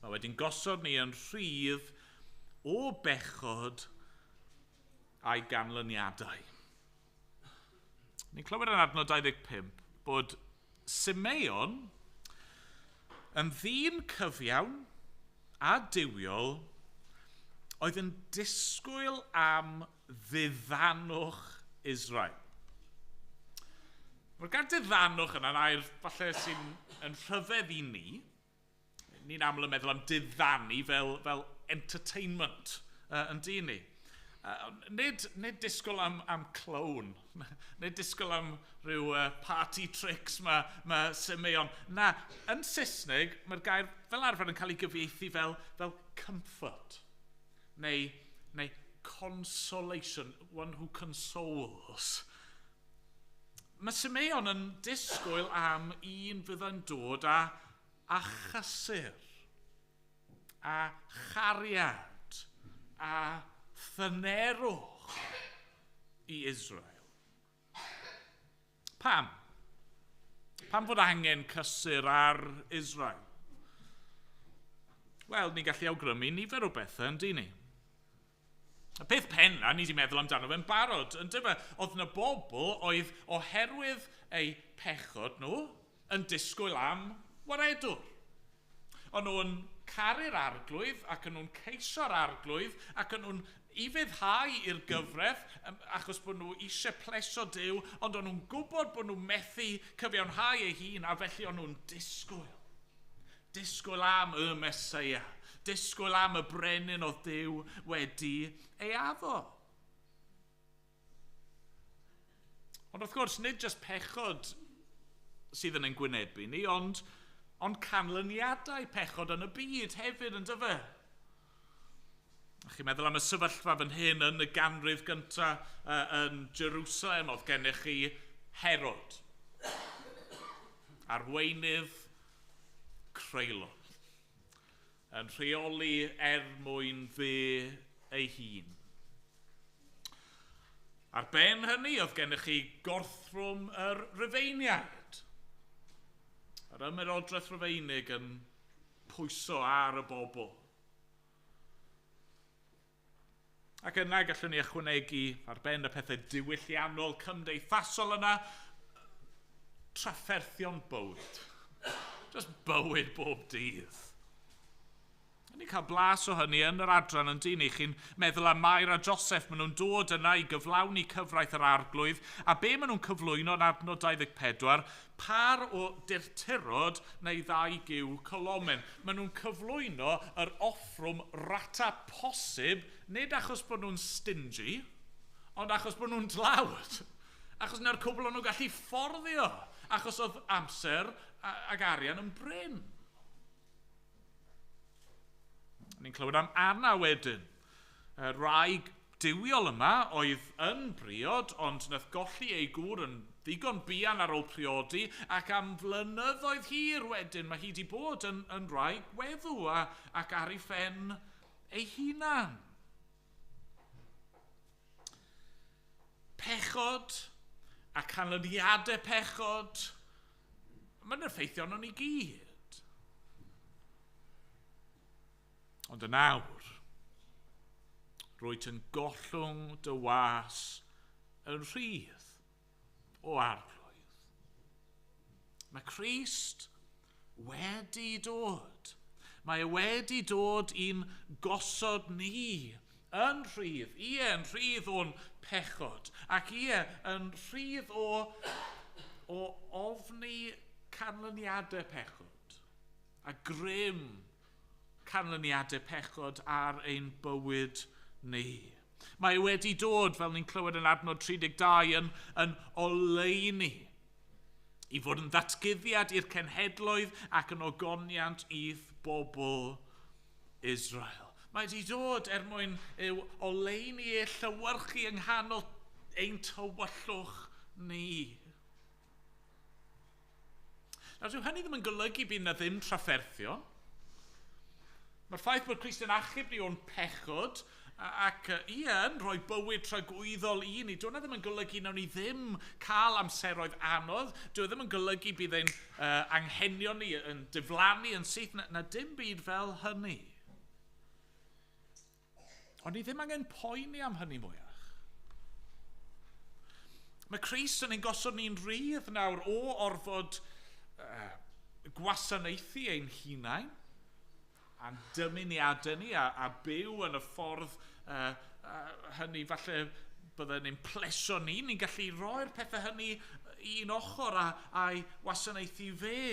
Mae wedi'n gosod ni yn rhydd o bechod a'i ganlyniadau. Ni'n clywed yn adnod 25 bod Simeon yn ddyn cyfiawn a diwiol oedd yn disgwyl am ddiddannwch Israel. Mae'r gair diddannwch yna'n air falle sy'n rhyfedd i ni. Ni'n aml yn meddwl am diddannu fel entertainment yn dyn ni. Nid disgwyl am clown, nid disgwyl am rhyw party tricks mae Simeon. Na, yn Saesneg, mae'r gair fel arfer yn cael ei gyfieithu fel comfort, neu consolation, one who consoles. Mae Simeon yn disgwyl am un fydd yn dod a chysur, a chariad, a thynerwch i Israel. Pam? Pam fod angen cysur ar Israel? Wel, ni'n gallu awgrymu nifer o bethau yn dyn ni. Y peth penna ni wedi meddwl amdano fe'n barod, yn dyfa, oedd yna bobl oedd oherwydd eu pechod nhw yn disgwyl am waredwr. O'n nhw'n caru'r arglwydd ac yn nhw'n ceisio'r arglwydd ac yn nhw'n ufuddhau i'r gyfraith achos bod nhw eisiau plesio Duw, ond o'n nhw'n gwybod bod nhw'n methu cyfiawnhau eu hun a felly o'n nhw'n disgwyl. Disgwyl am y Meseia. Disgwyl am y brenin o Duw wedi ei addo. Ond wrth gwrs, nid jyst pechod sydd yn ein gwynebu ni, ond canlyniadau pechod yn y byd hefyd yn dyfa. Chi'n meddwl am y sefyllfa fan hyn yn y ganrif gyntaf yn Jerusalem, oedd gennych chi Herod, arweinydd creulon, yn rheoli mwyn fe ei hun. Ar ben hynny, oedd gennych chi gorthrwm yr Rufeiniaid. Yr ymerodraeth Rufeinig yn pwyso ar y bobl. Ac yna gallwn ni ychwanegu ar ben y pethau diwylliannol cymdeithasol yna, trafferthion bywyd. Just bywyd bob dydd. Ni'n cael blas o hynny yn yr adran yn dyn ni. Chi'n meddwl am Mair a Joseph, maen nhw'n dod yna i gyflawni cyfraith yr arglwydd, a be maen nhw'n cyflwyno yn adnod 24, par o dirturod neu 2 giw colomen. Maen nhw'n cyflwyno yr offrwm rata posib, nid achos bod nhw'n stingy, ond achos bod nhw'n dlawd. Achos na'r cwbl o'n nhw'n gallu fforddio, achos oedd amser ag arian yn bryn. Ni'n clywed am Anna wedyn. Rai diwiol yma oedd yn briod, ond nath golli ei gŵr yn ddigon buan ar ôl priodi, ac am flynyddoedd hir wedyn mae hi wedi bod yn rai gweddw ac ar ei phen ei hunan. Pechod a canlyniadau pechod, mae'n effeithio nhw'n i gyd. Ond yn awr, rwyt yn gollwng dy was yn rhydd o arglwydd. Mae Crist wedi dod. Mae e wedi dod i'n gosod ni yn rhydd. Ie, yn rhydd o'n pechod. Ac ie, yn rhydd o ofni canlyniadau pechod. a grym canlyniadau pechod ar ein bywyd ni. Mae wedi dod, fel ni'n clywed yn adnod 32, yn oleuni i fod yn ddatguddiad i'r cenhedloedd ac yn ogoniant i'th bobl Israel. Mae wedi dod mwyn i'w oleuni ei llywyrchu yng nghanol ein tywyllwch ni. Nawr, dyw hynny ddim yn golygu bydd na ddim trafferthio. Mae'r ffaith bod Crist yn achub ni o'n pechod ac yn rhoi bywyd tragwyddol i ni. Dyw hwnna ddim yn golygu nawn ni ddim cael amseroedd anodd. Dyw ddim yn golygu bydd ein anghenion ni yn diflannu yn syth. Na dim byd fel hynny. Ond ni ddim angen poeni am hynny mwyach. Mae Crist yn ein gosod ni'n rydd nawr o orfod gwasanaethu ein hunain a'n dymuniadau ni a byw yn y ffordd hynny falle byddai'n ein plesio ni. Ni'n gallu roi'r pethau hynny un ochr a'i wasanaethu fe.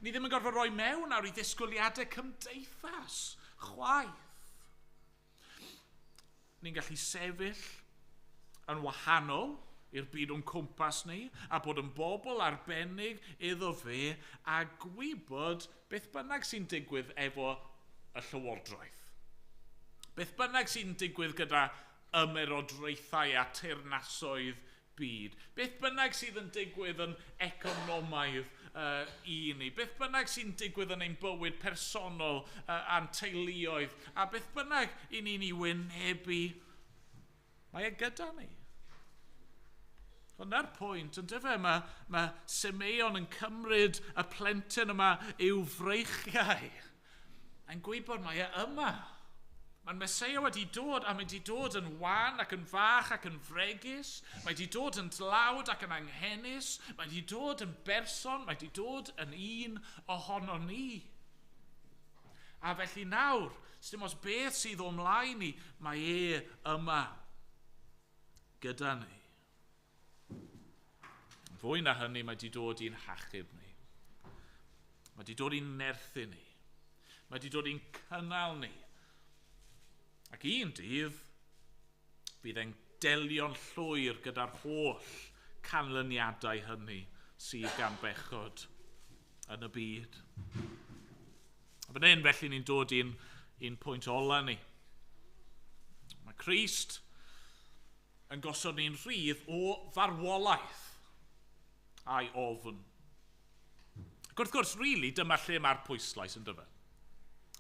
Ni ddim yn gorfod roi mewn nawr i ddisgwyliadau cymdeithas chwaith. Ni'n gallu sefyll yn wahanol i'r byd o'n cwmpas ni, a bod yn bobl arbennig iddo fe, a gwybod beth bynnag sy'n digwydd efo y llywodraeth. Beth bynnag sy'n digwydd gyda ymerodraethau a teyrnasoedd byd. Beth bynnag sydd yn digwydd yn economaidd i ni. Beth bynnag sy'n digwydd yn ein bywyd personol a'n teuluoedd. A beth bynnag i ni'n ei wynebu, mae e gyda ni. Hwna'r pwynt, yn dyfa, mae Simeon yn cymryd y plentyn yma i'w freichiau. A'n gwybod mae e yma. Mae'r Meseia wedi dod, a mae wedi dod yn wan ac yn fach ac yn fregus. Mae wedi dod yn dlawd ac yn anghennus. Mae wedi dod yn berson. Mae wedi dod yn un ohono ni. A felly nawr, sdim os beth sydd o'n mlaen ni, mae e yma gyda ni. Fwy na hynny, mae wedi dod i'n hachub ni. Mae wedi dod i'n nerthu ni. Mae wedi dod i'n cynnal ni. Ac un dydd, bydd e'n delio'n llwyr gyda'r holl canlyniadau hynny sydd gan bechod yn y byd. A fan hyn, felly ni'n dod i'n pwynt ola ni. Mae Crist yn gosod ni'n rhydd o farwolaeth a'i ofn. Ac wrth gwrs, rili, dyma lle mae'r pwyslais yn dyfa.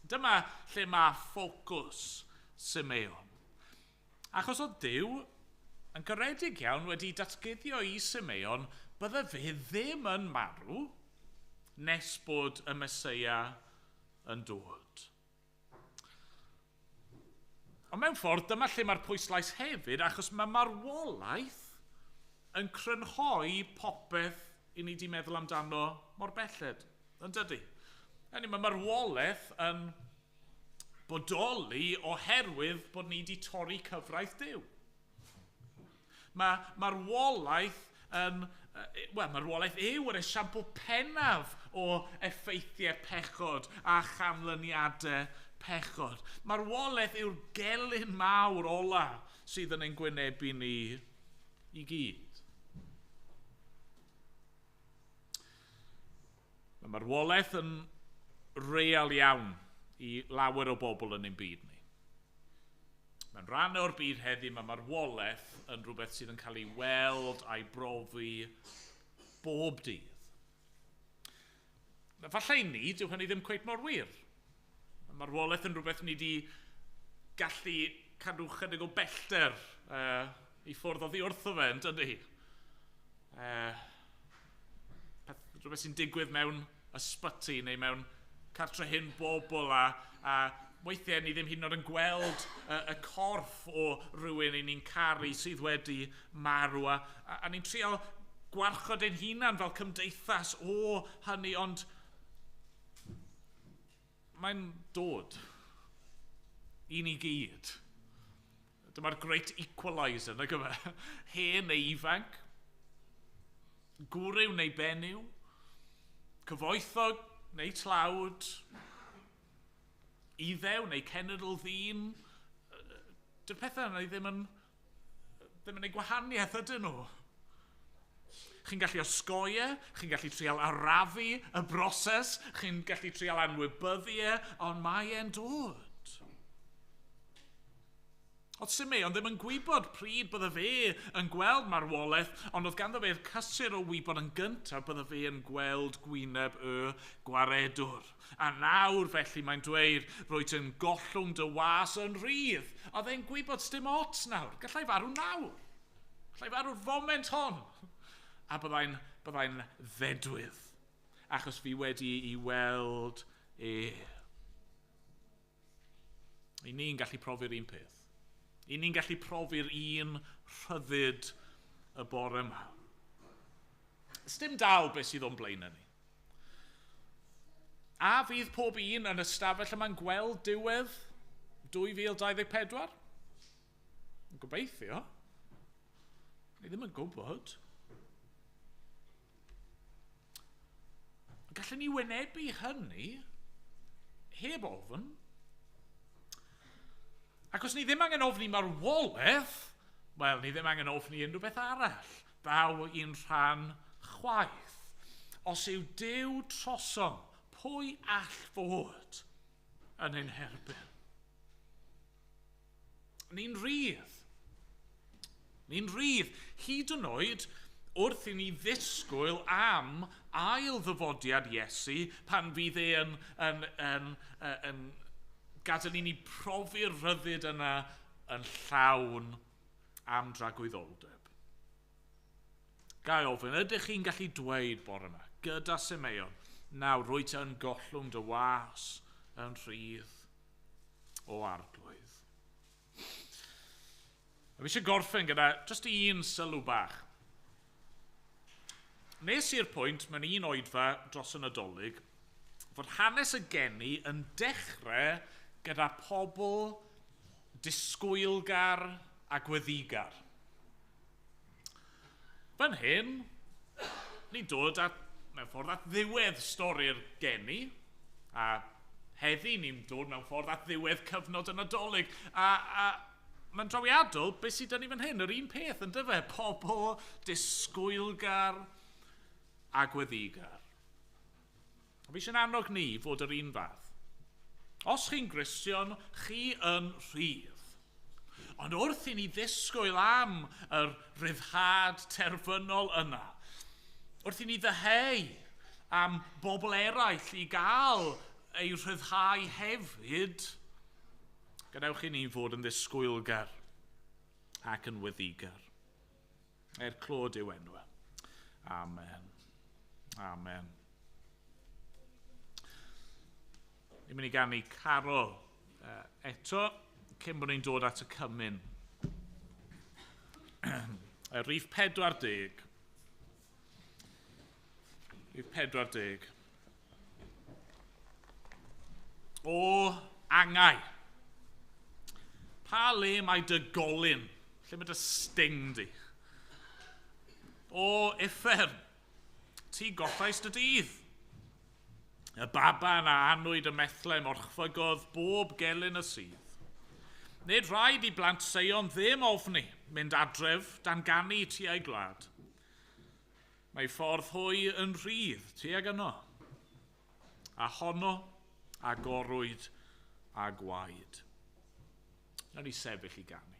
Dyma lle mae ffocws Simeon. Achos o Duw, yn garedig iawn wedi datguddio i Simeon, bydde fe ddim yn marw nes bod y Meseia yn dod. Ond mewn ffordd, dyma lle mae'r pwyslais hefyd, achos mae marwolaeth yn crynhoi popeth i ni di meddwl amdano mor belled, yn dydy. Mae marwolaeth yn bodoli oherwydd bod ni di torri cyfraith Duw. Mae marwolaeth yn, marwolaeth yw yr esiampl pennaf o effeithiau pechod a chanlyniadau pechod. Marwolaeth yw'r gelyn mawr ola sydd yn ein gwynebu ni i gyd. Mae marwolaeth yn real iawn i lawer o bobl yn ein byd ni. Mae'n rhan o'r byd heddi, mae marwolaeth yn rhywbeth sydd yn cael ei weld a'i brofi bob dydd. Falle i ni, dyw hynny ddim cweit mor wir. Mae marwolaeth yn rhywbeth ni wedi gallu cadw chydig o bellter i ffwrdd oddi wrtho fe, yn dydy. Rhywbeth sy'n digwydd mewn ysbyty neu mewn cartre hyn bobl a weithiau ni ddim hyd yn oed yn gweld y corff o rhywun ni'n caru sydd wedi marw a ni'n trial gwarchod ein hunan fel cymdeithas o hynny, ond mae'n dod i ni gyd. Dyma'r great equaliser, nag yma. Hen neu ifanc, gwryw neu benyw, cyfoethog neu tlawd, iddew neu cenedl ddyn, dy'r pethau yna ddim yn ei gwahaniaeth ydyn nhw. Chi'n gallu osgoio, chi'n gallu trial arafu y broses, chi'n gallu trial anwybyddu ond mae e'n dod. Oedd Simeon ddim yn gwybod pryd bydde fe yn gweld marwolaeth, ond oedd ganddo fe'r cysur o wybod yn gyntaf bydde fe yn gweld gwyneb y gwaredwr. A nawr felly mae'n dweud, roedd yn gollwng dy was yn rhydd. Oedd e'n gwybod sdim ots nawr, gallai farw nawr. Gallai farw'r foment hon. A byddai'n ddedwydd, achos fi wedi I weld e. I ni'n gallu profi'r un peth. I ni'n gallu profi'r un rhyddid y bore yma. Sdim dal beth sydd o'n blaen ni. A fydd pob un yn ystafell yma'n gweld diwedd 2024? Yn gobeithio. Ni ddim yn gwybod. Gallwn ni wynebu hynny heb ofn. Ac os ni ddim angen ofni marwolaeth, wel, ni ddim angen ofni unrhyw beth arall. Daw i'n rhan chwaith. Os yw Duw trosom, pwy all fod yn ein herbyn? Ni'n rhydd. Ni'n rhydd. Hyd yn oed wrth I ni ddisgwyl am ail ddyfodiad Iesu pan fydd e yn gadael I ni profi'r rhyddid yna yn llawn am dragwyddoldeb. Gai ofyn, ydych chi'n gallu dweud bore yma, gyda Simeon, nawr rwyt yn gollwng dy was yn rhydd o arglwydd. Fi eisiau gorffen gyda just un sylw bach. Nes i'r pwynt mewn un oedfa dros y Nadolig fod hanes y geni yn dechrau gyda pobl disgwylgar a gweddigar. Fan hyn, ni'n dod mewn ffordd at ddiwedd stori'r geni, a heddi ni'n dod mewn ffordd at ddiwedd cyfnod y Nadolig. A mae'n drawiadol, beth sydd dyn ni fan hyn, yr un peth yn dyfe, pobl disgwylgar a gweddigar. Fi eisiau'n annog ni fod yr un fath. Os chi'n Gristion, chi yn rhydd. Ond wrth I ni ddisgwyl am yr ryddhad terfynol yna, wrth I ni ddeheu am bobl eraill I gael ei rhyddhau hefyd, gadewch I ni fod yn ddisgwylgar ac yn weddigar. Clod yw enw. Amen. Amen. Ni'n mynd I ganu Carol eto, cyn bod ni'n dod at y cymyn. Rhif 40. Rhif 40. O angau. Pa le mae dy golyn? Lle mae dy sting di? O uffern. Ti gollais dy dydd. Y baba yna anwyd y methlem orchfygodd bob gelyn y sydd. Nid rhaid I blant Seion ddim ofni mynd adref dan ganu tua'i gwlad. Mae ffordd hwy yn rhydd tuag yno. A honno, a gorwyd, a gwaed. Nawn ni sefyll I ganu.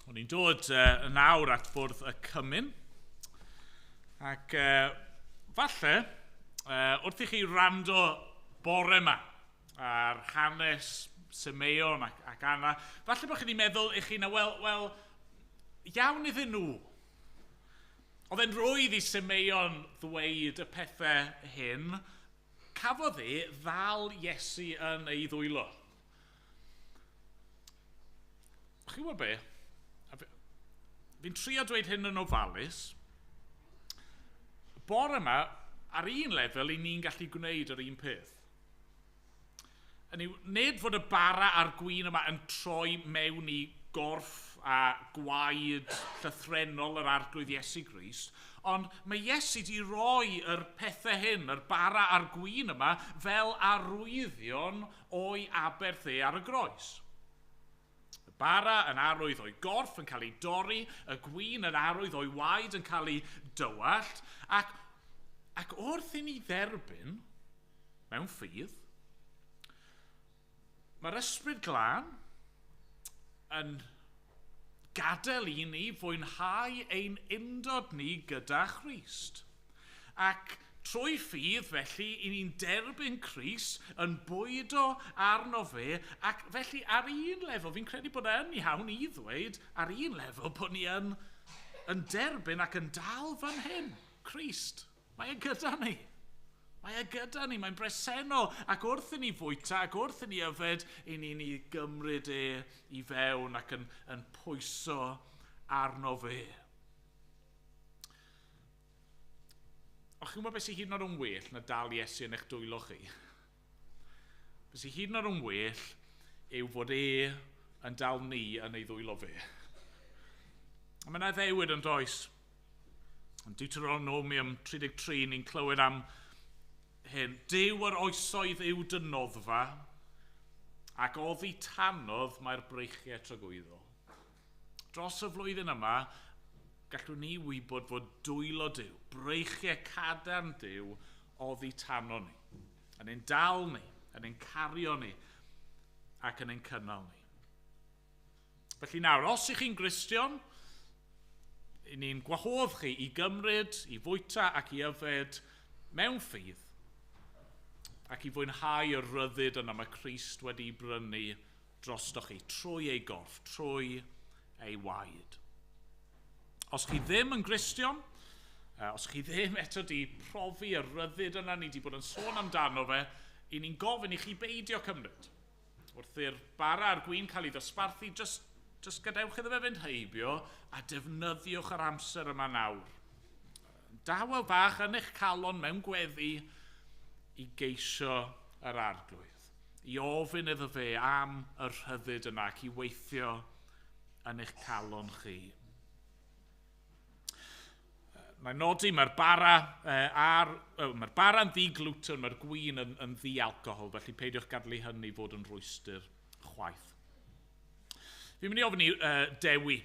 O'n i'n dod yn awr at bwrdd y Cymyn, ac falle, wrth i chi rando bore yma ar hanes Simeon ac Anna, falle bod chi wedi meddwl eich hun, wel, iawn iddyn nhw. Oedd e'n rwydd i Simeon ddweud y pethau hyn, cafodd ddal Iesu yn ei ddwylo. Chi'n gwybod be? Fi'n trio dweud hyn yn ofalus. Bore yma, ar un lefel, i ni'n gallu gwneud yr un peth. Nid fod y bara a'r gwyn yma yn troi mewn i gorff a gwaed llythrenol yr arglwydd Iesu Grist, ond mae Iesu wedi rhoi yr pethau hyn, yr bara a'r gwyn yma, fel arwyddion o'i Aberthe ar y groes. Y bara yn arwydd o'i gorff yn cael ei dorri, y gwyn yn arwydd o'i waed yn cael ei dywallt, ac wrth i ni dderbyn, mewn ffydd, mae'r ysbryd glân yn gadael i ni fwynhau ein undod ni gyda Christ. Ac trwy ffydd, felly, i ni'n derbyn Christ yn bwydo arno fe, ac felly ar un lefel, fi'n credu bod e'n iawn i ddweud, ar un lefel bod ni yn derbyn ac yn dal fan hyn. Christ, mae e gyda ni. Mae e gyda ni, mae'n bresennol, ac wrth i ni fwyta, ac wrth i ni yfed, i ni'n gymryd i fewn ac yn pwyso arno fe. O'ch chi'n gwybod beth sy'n hyd yn oed yn well na dal Iesu yn eich dwylo chi? Beth sy'n hyd yn oed yn well yw fod yn dal ni yn ei ddwylo fe. A mae yna ddewyd yn does. Yn Deuteronomium 33, ni'n clywed am hyn, Dyw yr oesoedd yw dynoddfa, ac oddi tanodd mae'r breichiau tragwyddol. Dros y flwyddyn yma, gallwn ni wybod fod dwylo Dyw, breichiau cadarn Dyw, oddi tano ni, yn ein dal ni, yn ein cario ni, ac yn ein cynnal ni. Felly nawr, os ych chi'n Gristion, i ni'n gwahodd chi i gymryd, i fwyta ac i yfed mewn ffydd, ac i fwynhau y ryddid yna mae Christ wedi brynu drostoch chi, trwy ei gorff, trwy ei waed. Os chi ddim yn Gristion, os chi ddim eto di profi y ryddid yna ni wedi bod yn sôn amdano fe, i ni'n gofyn i chi beidio cymryd. Wrth i'r bara a'r gwyn cael ei ddosbarthu, just gadewch iddo fe fynd heibio a defnyddiwch yr amser yma nawr. Dawel bach yn eich calon mewn gweddi i geisio yr arglwydd, i ofyn iddo fe am y rhyddid yna ac i weithio yn eich calon chi. Mae'n nodi mae'r bara'n ddi-glwten, mae'r gwyn yn ddi-alcohol, felly peidiwch gadlu hynny fod yn rwystyr chwaith. Fi'n mynd i ofyn i Dewi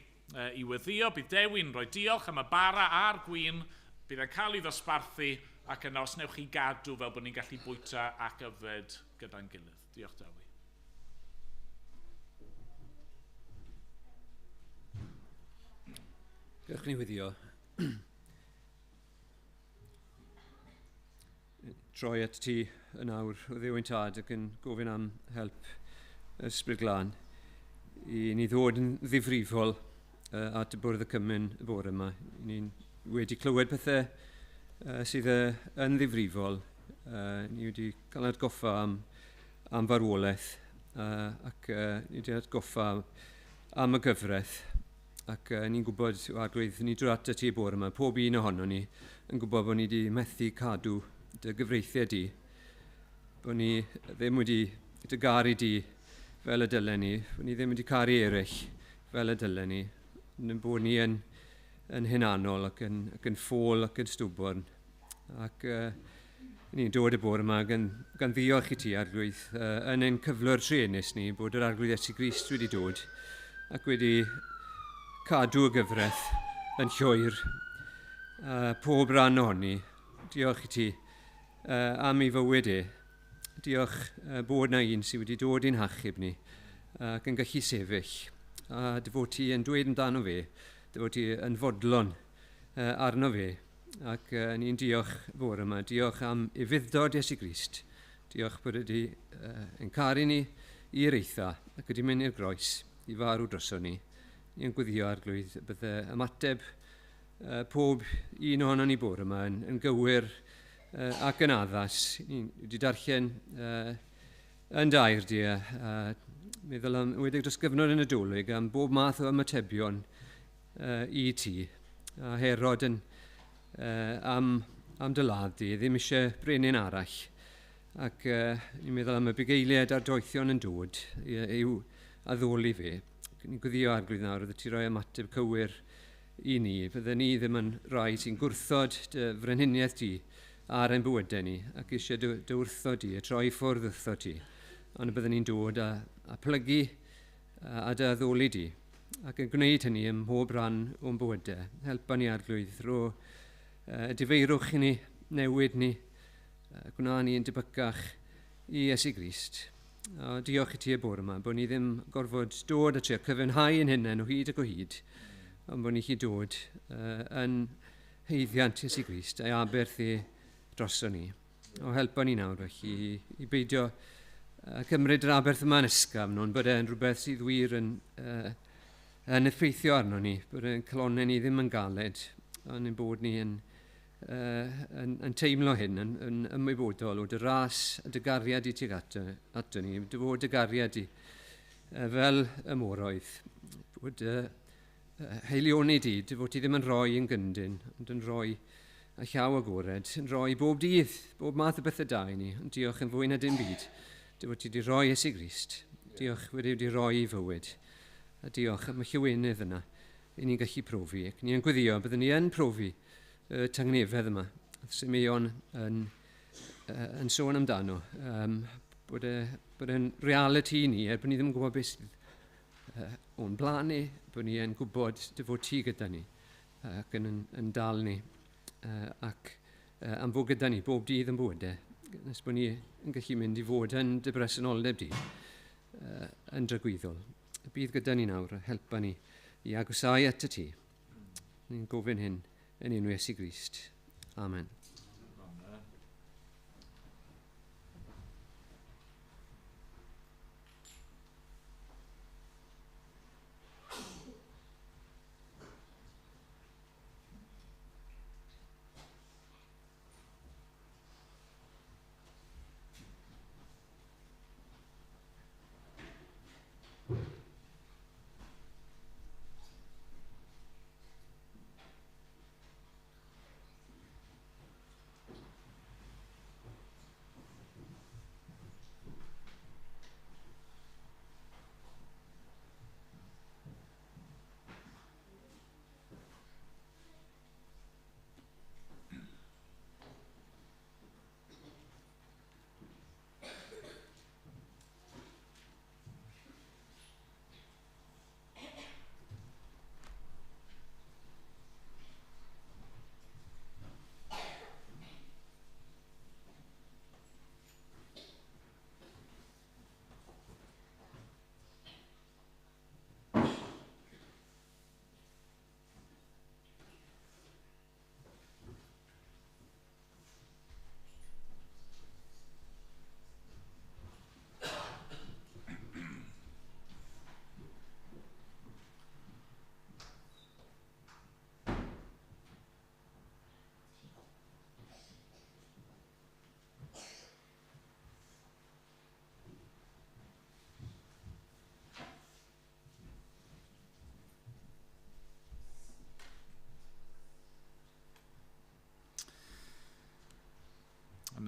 i weddio, bydd Dewi'n rhoi diolch am y bara a'r gwyn, bydd e'n cael ei ddosbarthu, ac yna os newch chi gadw fel bod ni'n gallu bwyta ac yfed gyda'n gilydd. Diolch, Dewi.
Diolch ni weddio. Troi at ti yn awr o ddew ein tad ac yn gofyn am help ysbryd glân i ni ddod yn ddifrifol at y bwrdd y Cymyn y bore yma. Ni'n wedi clywed pethau sydd yn ddifrifol. Ni wedi cael atgoffa am farwolaeth ac ni wedi atgoffa am y gyfraith. Ac ni'n gwybod o arglwydd, ni drwy at y ti bore yma, pob un ohono ni yn gwybod bod ni wedi methu cadw dy gyfreithiau di. Bod ni ddim wedi dygaru di fel y dylen ni. Bod ni ddim wedi caru eraill fel y dylen ni. Bod ni yn hunanol ac yn ffôl ac yn stwborn. Ac ni'n dod y bore yma gan ddiolch i ti arglwydd yn ein cyflwr treunus ni bod yr arglwydd Iesu Grist wedi dod ac wedi cadw y gyfraith yn llwyr pob ran ohoni. Diolch i ti am ei fywyd e. Diolch bod na un sydd wedi dod i'n hachub ni ac yn gallu sefyll a dy fod ti yn dweud amdano fe, dy fod ti yn fodlon arno fe. Ac ni'n diolch bore yma. Diolch am ufuddod Iesu Grist. Diolch bod ydi yn caru ni i'r eitha ac ydi mynd i'r groes i farw droso ni. Ni'n gwyddio arglwydd bydde ymateb pob un ohono ni bore yma yn gywir ac yn addas. Ni wedi darllen yn dair di meddwl am wedig dros gyfnod yn y dolyg am bob math o ymatebion i ti. A Herod yn am dy ladd di, ddim eisiau brenin arall. Ac ni'n meddwl am y bugeiliad a'r doethion yn dod i'w addoli fe. Ni'n gwyddio arglwydd nawr, oedd ti roi ymateb cywir i ni. Bydden ni ddim yn rai sy'n gwrthod dy frenhiniaeth ti ar ein bywydau ni, ac eisiau dy wrthod ti, y troi ffwrdd wrthod ti. Ond bydden ni'n dod a plygu a dy addoli di. Ac yn gwneud hynny ym mhob rhan o'n bywydau. Helpa ni arglwydd ro difeirwch i ni, newid ni, gwna ni yn dibycach i Iesu Grist. Diolch i ti y bore yma, bod ni ddim gorfod dod a trio cyfynhau yn hynny o hyd ac o hyd, ond bod ni chi dod yn heiddiant Iesu Grist a'i aberth droso ni. O helpa ni nawr felly i beidio cymryd yr aberth yma yn ysgafn, ond bod e'n rhywbeth sydd wir yn effeithio arno ni, bod e'n clonau ni ddim yn galed, ond yn bod ni yn teimlo hyn, yn ymwybodol o dy ras a dy gariad i tuag ato ni, dy fod dy gariad i fel y moroedd, bod heilioni di, dy fod ti ddim yn rhoi yn gyndyn, ond yn rhoi a llaw agored, yn rhoi bob dydd, bob math o bethau da i ni, ond diolch yn fwy na dim byd, dy fod ti wedi rhoi Iesu Grist, diolch wedi rhoi i fywyd, a diolch am y llywonydd yna, i ni'n gallu profi, ac ni'n gwyddio, byddwn ni yn profi y tangnefedd yma, Simeon yn sôn amdano, bod e'n reality ni, bod ni ddim yn gwybod beth sydd o'n blaen ni, bod ni yn gwybod dy fod ti gyda ni, ac yn dal ni, ac am fod gyda ni bob dydd yn bywydau, nes bod ni yn gallu mynd i fod yn dy bresenoldeb di, yn dragwyddol. Bydd gyda ni nawr, helpa ni i agosau at y ti. Ni'n gofyn hyn yn enw Iesu Grist. Amen.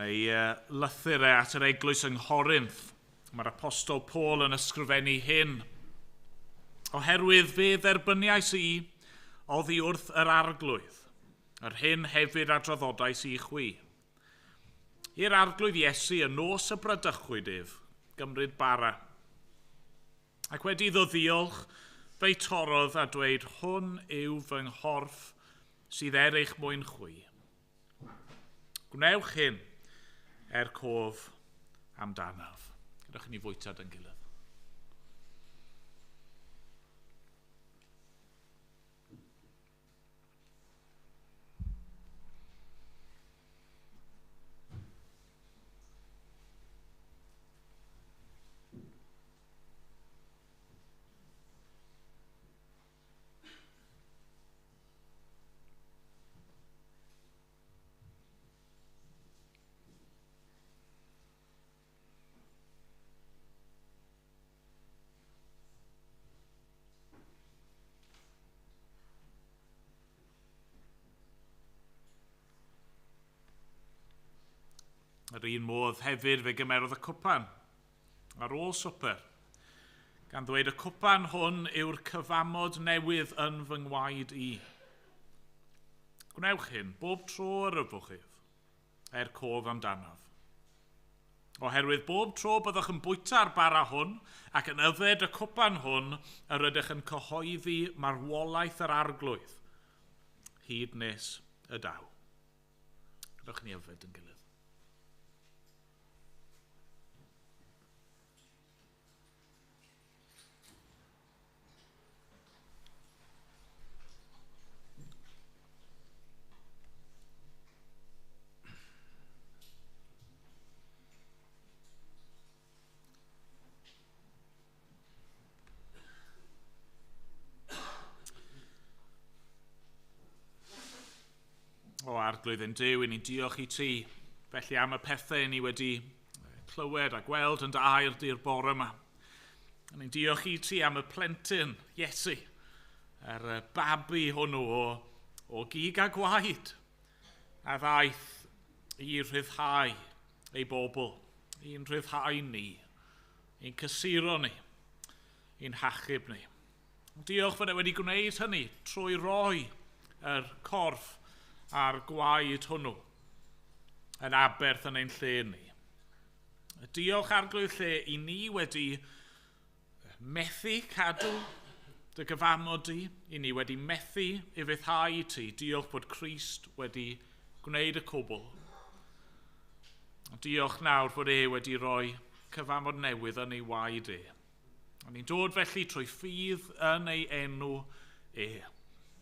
Neu lythyr at yr eglwys yng Nghorynth. Mae'r apostol Paul yn ysgrifennu hyn. Oherwydd fe dderbyniais i oddi wrth yr arglwydd, yr hyn hefyd a draddodais i chwi. I'r arglwydd Iesu yn nos y brydychwydydd, gymryd bara. Ac wedi iddo ddiolch, fe'i torodd a dweud, hwn yw fy nghorff sydd eich mwyn chwi. Gwnewch hyn cof amdanaf. Gydwch ni fwytad yn gilydd. Yr un modd hefyd fe gymerodd y cwpan ar ôl swper, gan ddweud y cwpan hwn yw'r cyfamod newydd yn fy ngwaed i. Gwnewch hyn bob tro yr yfwchydd, cof amdanof. Oherwydd bob tro byddwch yn bwyta'r bara hwn ac yn yfed y cwpan hwn, yr ydych yn cyhoeddi marwolaeth yr arglwydd, hyd nes y daw. Rydych ni yfed yn gilydd. O arglwydd yn Duw, i ni diolch i ti, felly am y pethau ni wedi clywed a gweld yn dy air di'r bore yma. Ni'n diolch i ti am y plentyn, Iesu, yr babi hwnnw o gig a gwaed, a ddaeth i rhyddhau ei bobl, i'n rhyddhau ni, i'n cysuro ni, i'n hachub ni. Diolch fod e wedi gwneud hynny trwy roi yr corff a'r gwaed hwnnw yn aberth yn ein lle ni. Diolch arglwydd lle i ni wedi methu cadw dy gyfamod i ni wedi methu i fyddhau i ti. Diolch bod Crist wedi gwneud y cwbl. Diolch nawr fod wedi rhoi cyfamod newydd yn ei waed Ni'n dod felly trwy ffydd yn ei enw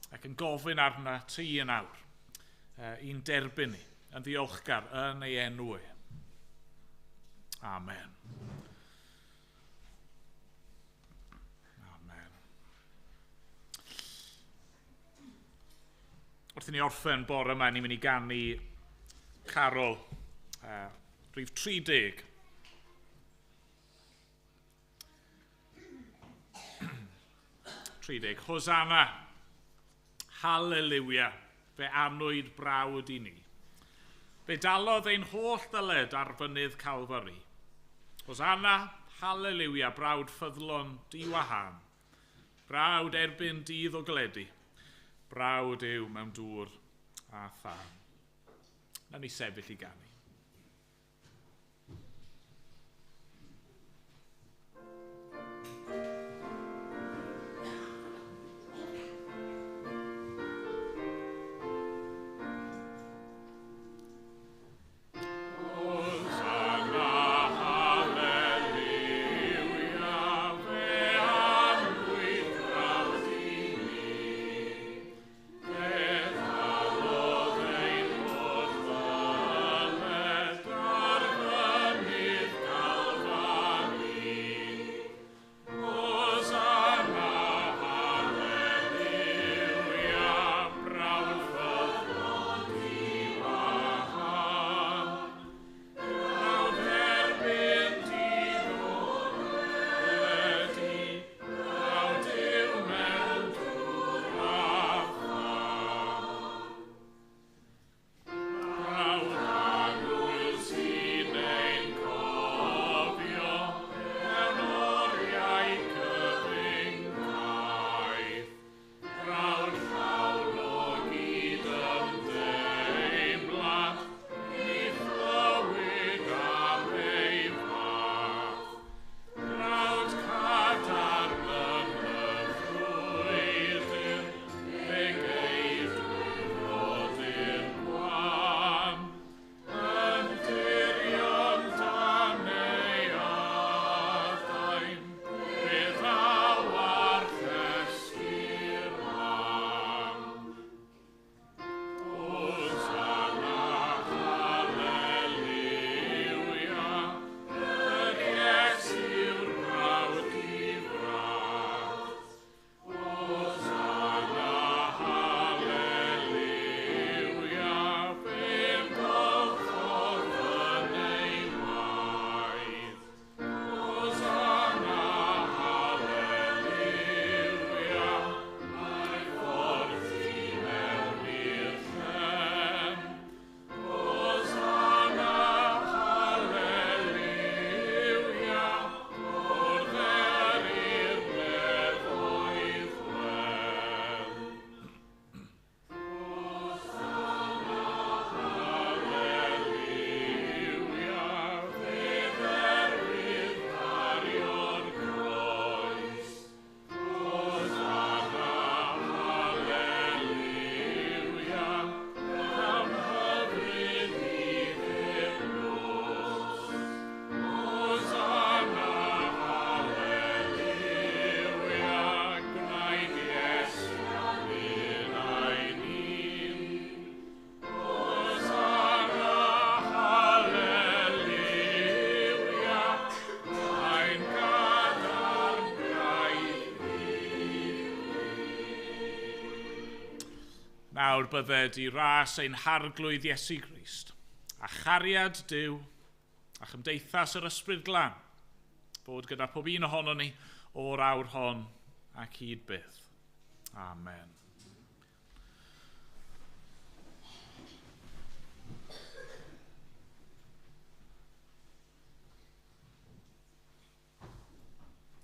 ac yn gofyn arna ti yn awr. I'n derbyn ni, yn ddiolchgar yn ei enw Amen. Amen. Wrth i ni orffen bore yma, ni'n mynd i ganu carol rhif 30. Hosanna, Hallelujah. Fe anwyd brawd i ni. Fe dalodd ein holl ddyled ar fynydd Calfari. Hosanna, Hallelujah, brawd ffyddlon di-wahan. Brawd erbyn dydd o gledu. Brawd yw mewn dŵr a thân. Na ni sefyll i ganu. Hallelujah. nawr bydde di ras ein harglwydd Iesu Grist, a chariad Duw, a chymdeithas yr ysbryd glân, bod gyda pob un ohono ni o'r awr hon ac hyd byth. Amen.